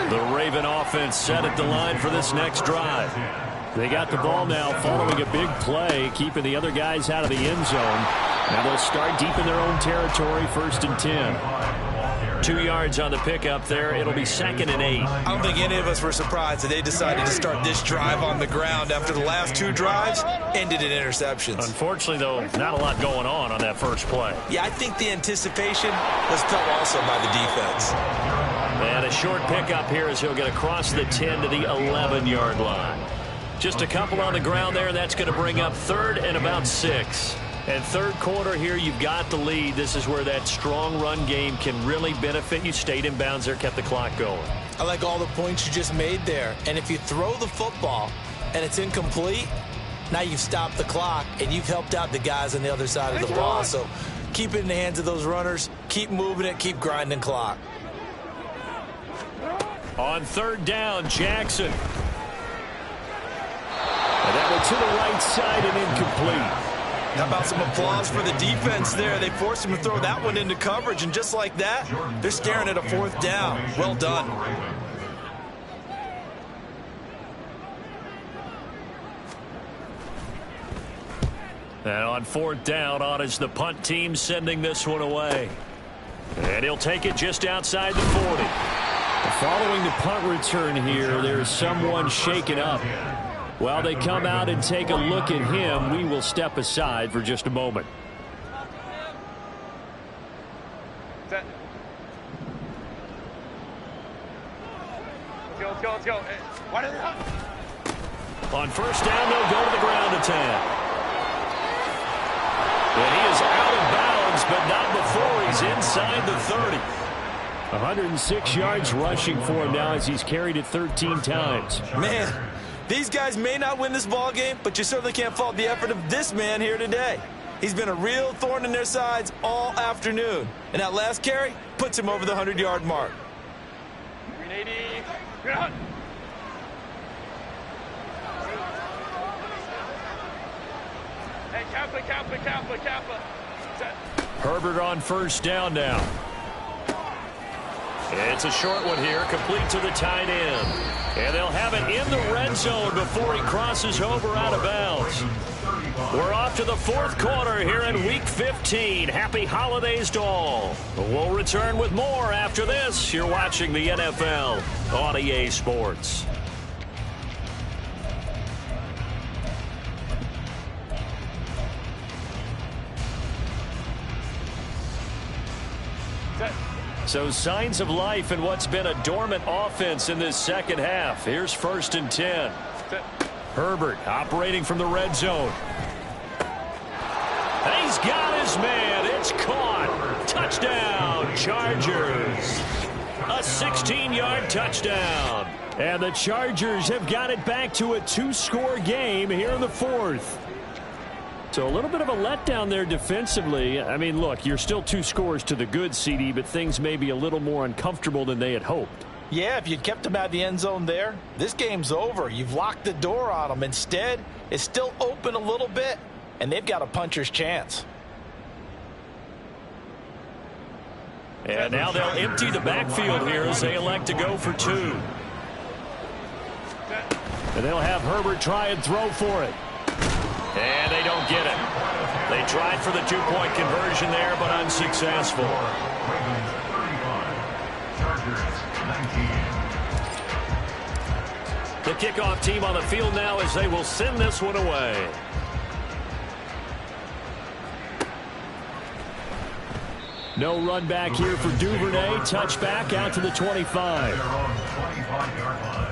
Speaker 2: The Raven offense set at the line for this next drive.
Speaker 6: They got the ball now following a big play, keeping the other guys out of the end zone. Now they'll start deep in their own territory, 1st and 10.
Speaker 2: 2 yards on the pickup there. It'll be 2nd and 8.
Speaker 3: I don't think any of us were surprised that they decided to start this drive on the ground after the last 2 drives ended in interceptions.
Speaker 2: Unfortunately, though, not a lot going on that first play.
Speaker 3: Yeah, I think the anticipation was felt also by the defense.
Speaker 2: And a short pickup here as he'll get across the 10 to the 11-yard line. Just a couple on the ground there. That's going to bring up 3rd and about 6. And 3rd quarter here, you've got the lead. This is where that strong run game can really benefit you. Stayed in bounds there, kept the clock going.
Speaker 3: I like all the points you just made there. And if you throw the football and it's incomplete, now you've stopped the clock and you've helped out the guys on the other side of the ball. So keep it in the hands of those runners. Keep moving it. Keep grinding clock.
Speaker 2: On 3rd down, Jackson. And that one to the right side and incomplete.
Speaker 3: How about some applause for the defense there? They forced him to throw that one into coverage, and just like that, they're staring at a 4th down. Well done.
Speaker 2: And on 4th down, on is the punt team sending this one away. And he'll take it just outside the 40.
Speaker 6: Following the punt return here, there's someone shaken up. While they come out and take a look at him, we will step aside for just a moment.
Speaker 7: Set. Let's go. Hey, why did they hunt?
Speaker 2: On first down, they'll go to the ground attack. And he is out of bounds, but not before he's inside the 30.
Speaker 6: 106 yards rushing for him now as he's carried it 13 times.
Speaker 4: Man, these guys may not win this ball game, but you certainly can't fault the effort of this man here today. He's been a real thorn in their sides all afternoon. And that last carry puts him over the 100-yard mark.
Speaker 7: 380. Good hunt. Hey, Kappa. Set.
Speaker 2: Herbert on first down now. It's a short one here, complete to the tight end. And they'll have it in the red zone before he crosses over out of bounds. We're off to the fourth quarter here in Week 15. Happy holidays to all. We'll return with more after this. You're watching the NFL on EA Sports. So signs of life in what's been a dormant offense in this second half. Here's 1st and 10. Herbert operating from the red zone. He's got his man. It's caught. Touchdown, Chargers. A 16-yard touchdown.
Speaker 6: And the Chargers have got it back to a 2-score game here in the fourth. So a little bit of a letdown there defensively. I mean, look, you're still 2 scores to the good, CD, but things may be a little more uncomfortable than they had hoped.
Speaker 3: Yeah, if you'd kept him out of the end zone there, this game's over. You've locked the door on him. Instead, it's still open a little bit, and they've got a puncher's chance.
Speaker 2: And now they'll empty the backfield here as they elect to go for 2.
Speaker 6: And they'll have Herbert try and throw for it.
Speaker 2: And they don't get it. They tried for the 2-point conversion there, but unsuccessful.
Speaker 5: Ravens 31, Chargers 19.
Speaker 2: The kickoff team on the field now as they will send this one away.
Speaker 6: No run back here for Duvernay. Touchback out to the 25.
Speaker 5: They're on the 25-yard line.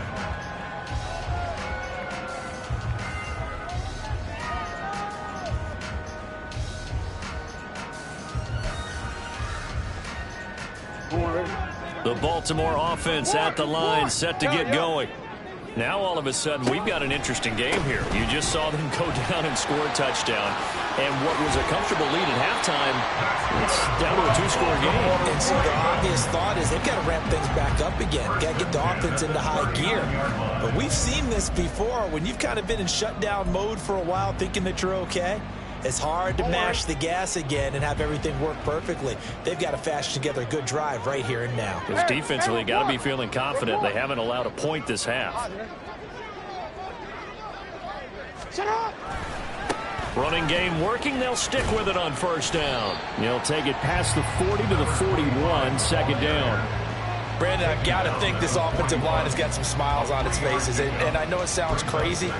Speaker 2: The Baltimore offense at the line, set to get going. Now all of a sudden we've got an interesting game here. You just saw them go down and score a touchdown. And what was a comfortable lead at halftime, it's down to a 2-score game.
Speaker 3: And so the obvious thought is they've got to ramp things back up again. Got to get the offense into high gear. But we've seen this before. When you've kind of been in shutdown mode for a while thinking that you're okay, it's hard to mash the gas again and have everything work perfectly. They've got to fashion together a good drive right here and now.
Speaker 2: Because defensively, got to be feeling confident. They haven't allowed a point this half. Running game working. They'll stick with it on first down.
Speaker 6: They'll take it past the 40 to the 41, second down.
Speaker 3: Brandon, I've got to think this offensive line has got some smiles on its faces. And I know it sounds crazy,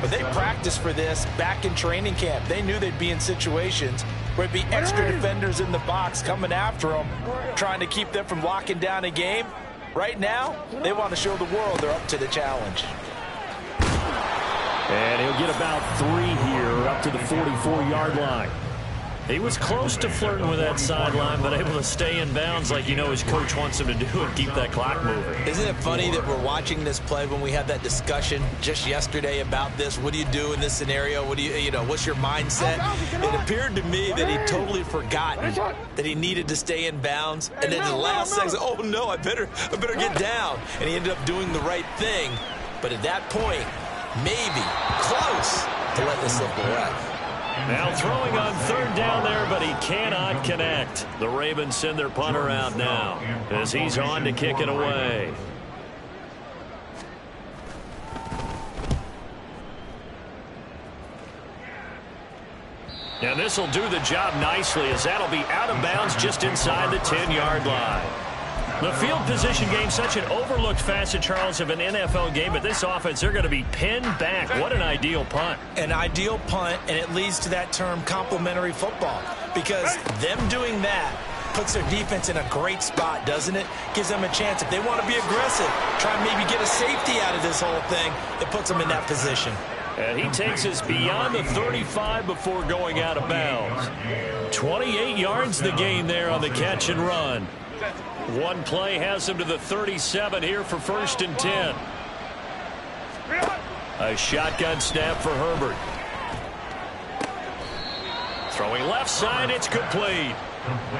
Speaker 3: but they practiced for this back in training camp. They knew they'd be in situations where it'd be extra defenders in the box coming after them, trying to keep them from locking down a game. Right now, they want to show the world they're up to the challenge.
Speaker 6: And he'll get about 3 here, up to the 44-yard line.
Speaker 2: He was close to flirting with that sideline, but able to stay in bounds like you know his coach wants him to do and keep that clock moving.
Speaker 3: Isn't it funny that we're watching this play when we had that discussion just yesterday about this? What do you do in this scenario? What do you know, what's your mindset? It appeared to me that he'd totally forgotten that he needed to stay in bounds. And then in the last second, oh no, I better get down. And he ended up doing the right thing. But at that point, maybe close to let this slip away.
Speaker 2: Now throwing on third down there, but he cannot connect. The Ravens send their punter out now as he's on to kick it away. And this will do the job nicely, as that'll be out of bounds just inside the 10-yard line. The field position game, such an overlooked facet, Charles, of an NFL game, but this offense, they're going to be pinned back. What an ideal punt.
Speaker 3: An ideal punt, and it leads to that term complementary football, because them doing that puts their defense in a great spot, doesn't it? Gives them a chance. If they want to be aggressive, try and maybe get a safety out of this whole thing, it puts them in that position.
Speaker 2: And he takes us beyond the 35 before going out of bounds. 28 yards the gain there on the catch and run. One play has him to the 37 here for 1st and 10. A shotgun snap for Herbert. Throwing left side, it's complete.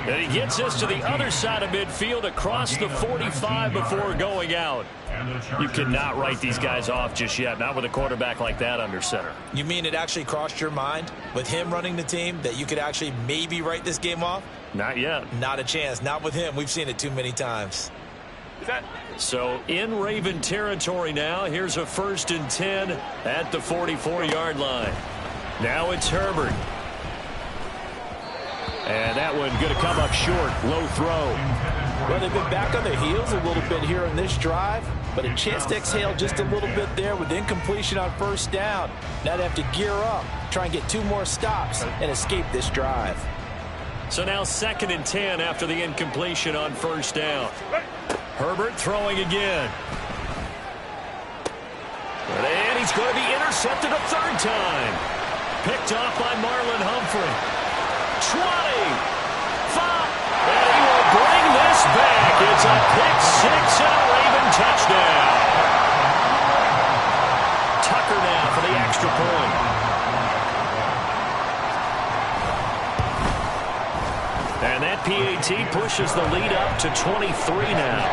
Speaker 2: And he gets us to the other side of midfield across the 45 before going out. You cannot write these guys off just yet, not with a quarterback like that under center.
Speaker 3: You mean it actually crossed your mind with him running the team that you could actually maybe write this game off?
Speaker 2: Not yet.
Speaker 3: Not a chance. Not with him. We've seen it too many times.
Speaker 2: So in Raven territory now. Here's a 1st and 10 at the 44-yard line. Now it's Herbert. And that one going to come up short. Low throw.
Speaker 3: Well, they've been back on their heels a little bit here in this drive, but a chance to exhale just a little bit there with incompletion on 1st down. Now they have to gear up, try and get 2 more stops and escape this drive.
Speaker 2: So now 2nd and 10 after the incompletion on 1st down. Herbert throwing again. And he's going to be intercepted a 3rd time. Picked off by Marlon Humphrey. 20, 5, and he will bring this back. It's a pick-6 and a Raven touchdown. Tucker now for the extra point. And that PAT pushes the lead up to 23 now.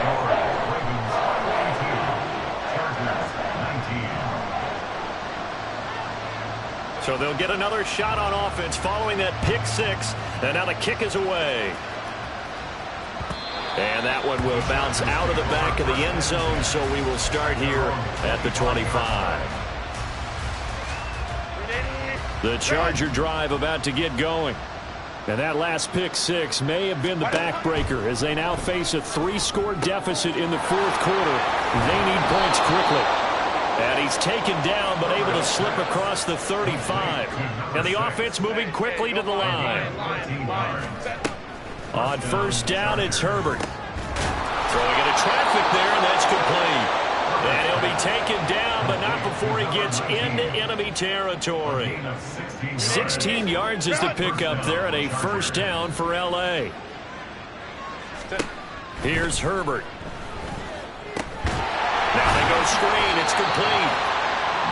Speaker 2: So they'll get another shot on offense following that pick-6, and now the kick is away. And that one will bounce out of the back of the end zone, so we will start here at the 25. The Charger drive about to get going. And that last pick-6 may have been the backbreaker as they now face a 3-score deficit in the 4th quarter. They need points quickly. And he's taken down, but able to slip across the 35. And the offense moving quickly to the line. On 1st down, it's Herbert. Throwing into traffic there, and that's complete. And he'll be taken down, but not before he gets into enemy territory. 16 yards is the pickup there, and a 1st down for L.A. Here's Herbert. Now they go screen. It's complete.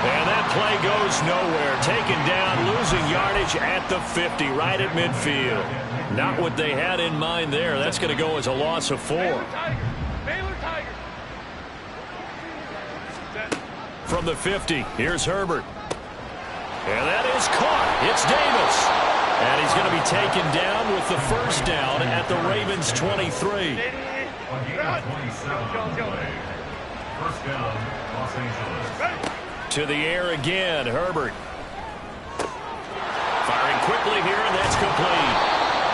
Speaker 2: And that play goes nowhere. Taken down, losing yardage at the 50, right at midfield. Not what they had in mind there. That's going to go as a loss of 4.
Speaker 7: Baylor Tigers.
Speaker 2: From the 50, here's Herbert. And that is caught. It's Davis. And he's going to be taken down with the 1st down at the Ravens' 23.
Speaker 5: First down, Los Angeles.
Speaker 2: To the air again, Herbert. Firing quickly here, and that's complete.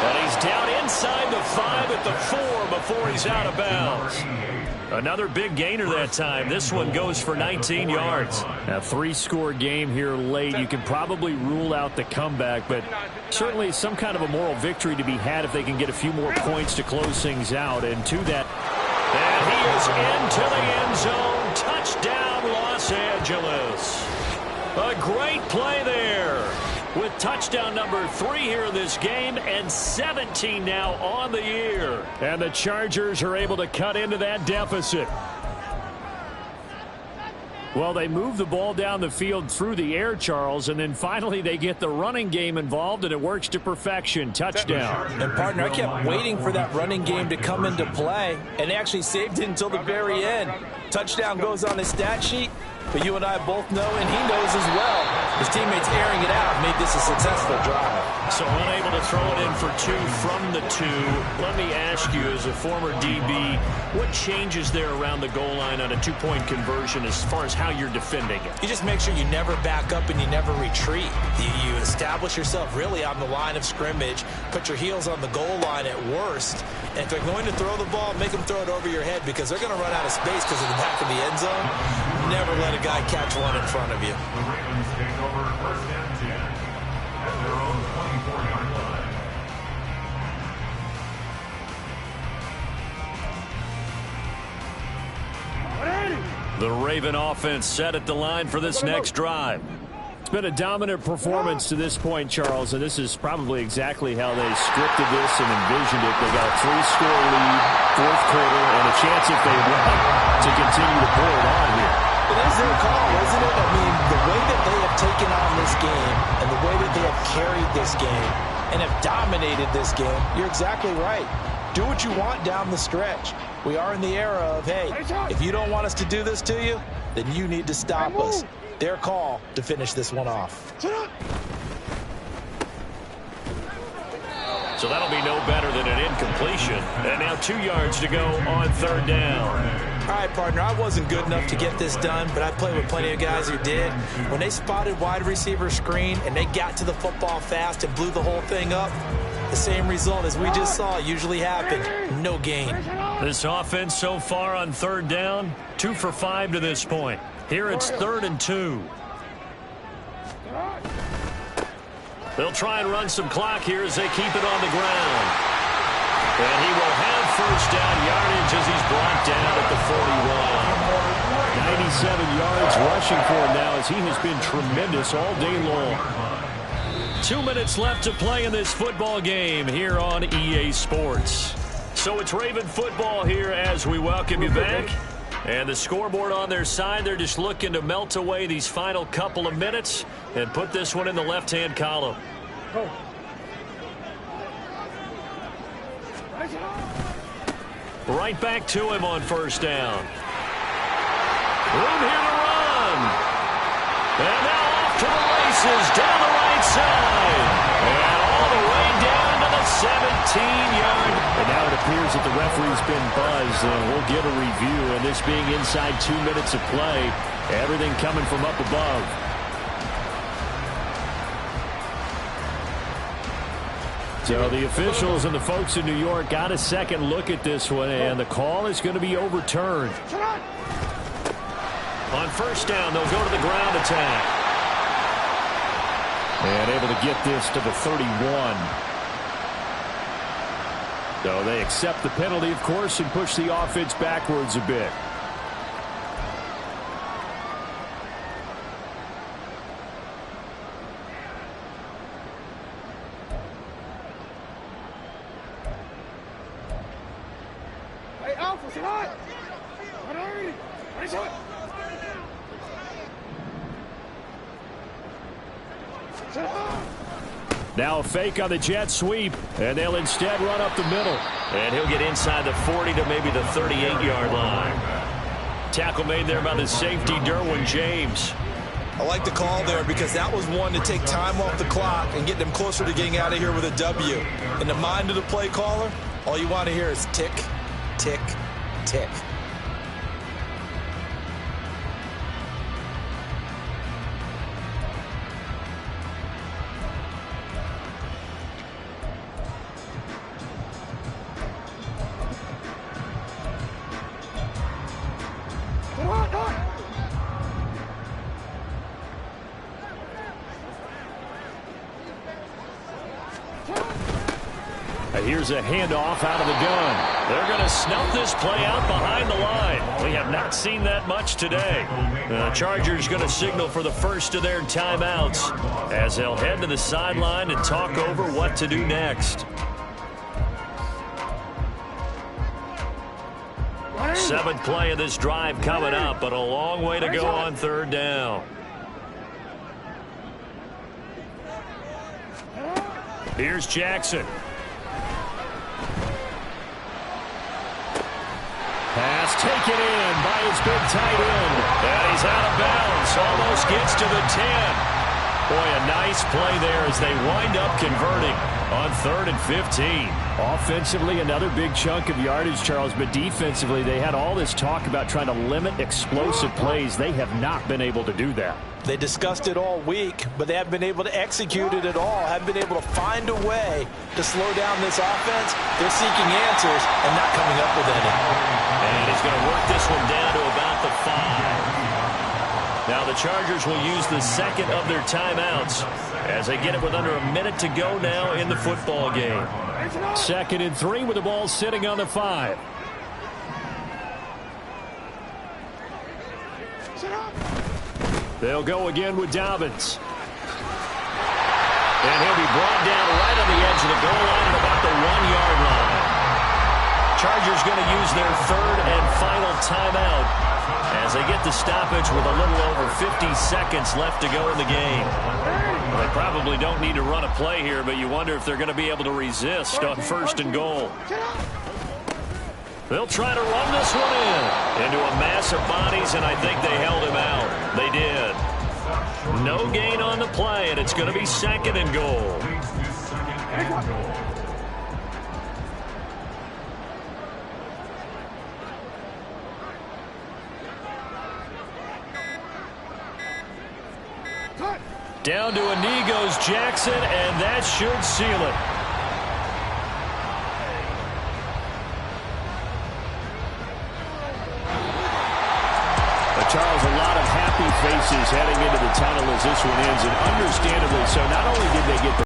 Speaker 2: And he's down inside the 5 at the 4 before he's out of bounds. Another big gainer that time. This one goes for 19 yards. A 3-score game here late. You can probably rule out the comeback, but certainly some kind of a moral victory to be had if they can get a few more points to close things out. And to that, and he is into the end zone. Touchdown, Los Angeles. A great play there. With touchdown number 3 here in this game, and 17 now on the year. And the Chargers are able to cut into that deficit. Well, they move the ball down the field through the air, Charles, and then finally they get the running game involved, and it works to perfection. Touchdown.
Speaker 3: And, partner, I kept waiting for that running game to come into play, and they actually saved it until the very end. Touchdown goes on the stat sheet. But you and I both know, and he knows as well, his teammates airing it out made this a successful drive.
Speaker 2: So unable to throw it in for 2 from the 2. Let me ask you, as a former DB, what changes there around the goal line on a 2-point conversion as far as how you're defending it?
Speaker 3: You just make sure you never back up and you never retreat. You establish yourself really on the line of scrimmage, put your heels on the goal line at worst, and if they're going to throw the ball, make them throw it over your head because they're going to run out of space because of the back of the end zone. Never let a guy catch one in front of you.
Speaker 5: The Ravens take over first and 10 at their own 24-yard line.
Speaker 2: The Raven offense set at the line for this next drive.
Speaker 6: It's been a dominant performance to this point, Charles, and this is probably exactly how they scripted this and envisioned it. They got a 3-score lead, fourth quarter, and a chance if they win to continue to pull it on here.
Speaker 3: It is their call, isn't it? I mean, the way that they have taken on this game and the way that they have carried this game and have dominated this game, you're exactly right. Do what you want down the stretch. We are in the era of, hey, if you don't want us to do this to you, then you need to stop us. Their call to finish this one off.
Speaker 2: So that'll be no better than an incompletion. And now 2 yards to go on third down.
Speaker 3: All right, partner, I wasn't good enough to get this done, but I played with plenty of guys who did. When they spotted wide receiver screen and they got to the football fast and blew the whole thing up, the same result as we just saw usually happened. No gain.
Speaker 2: This offense so far on third down, 2 for 5 to this point. Here it's 3rd and 2. They'll try and run some clock here as they keep it on the ground. And he will have first down yardage as he's brought down at the 41.
Speaker 6: 97 yards rushing for him now as he has been tremendous all day long.
Speaker 2: 2 minutes left to play in this football game here on EA Sports. So it's Raven football here as we welcome you back. And the scoreboard on their side, they're just looking to melt away these final couple of minutes and put this one in the left-hand column. Right back to him on first down. Room here to run. And now off to the races down the right side. And all the way down to the 17-yard.
Speaker 6: And now it appears that the referee's been buzzed, and we'll get a review. And this being inside 2 minutes of play, everything coming from up above. So the officials and the folks in New York got a second look at this one, and the call is going to be overturned.
Speaker 2: On first down, they'll go to the ground attack.
Speaker 6: And able to get this to the 31. So they accept the penalty, of course, and push the offense backwards a bit. Now a fake on the jet sweep, and they'll instead run up the middle.
Speaker 2: And he'll get inside the 40 to maybe the 38-yard line. Tackle made there by the safety, Derwin James.
Speaker 4: I like the call there because that was one to take time off the clock and get them closer to getting out of here with a W. In the mind of the play caller, all you want to hear is tick, tick, tick.
Speaker 2: Here's a handoff out of the gun. They're going to snuff this play out behind the line. We have not seen that much today. The Chargers going to signal for the first of their timeouts as they'll head to the sideline and talk over what to do next. 7th play of this drive coming up, but a long way to go on third down. Here's Jackson. Pass taken in by his big tight end. And he's out of bounds. Almost gets to the 10. Boy, a nice play there as they wind up converting on 3rd and 15. Offensively, another big chunk of yardage, Charles, but defensively, they had all this talk about trying to limit explosive plays. They have not been able to do that.
Speaker 3: They discussed it all week, but they haven't been able to execute it at all, haven't been able to find a way to slow down this offense. They're seeking answers and not coming up with any.
Speaker 2: And he's going to work this one down to about the 5. Now the Chargers will use the second of their timeouts as they get it with under a minute to go now in the football game. 2nd and 3 with the ball sitting on the 5. They'll go again with Dobbins. And he'll be brought down right on the edge of the goal line at about the 1-yard line. Chargers going to use their 3rd and final timeout as they get the stoppage with a little over 50 seconds left to go in the game. Well, they probably don't need to run a play here, but you wonder if they're going to be able to resist on 1st and goal. They'll try to run this one into a mass of bodies, and I think they held him out. They did. No gain on the play, and it's going to be 2nd and goal. Down to a knee goes Jackson, and that should seal it. Charles, a lot of happy faces heading into the tunnel as this one ends, and understandably so. Not only did they get the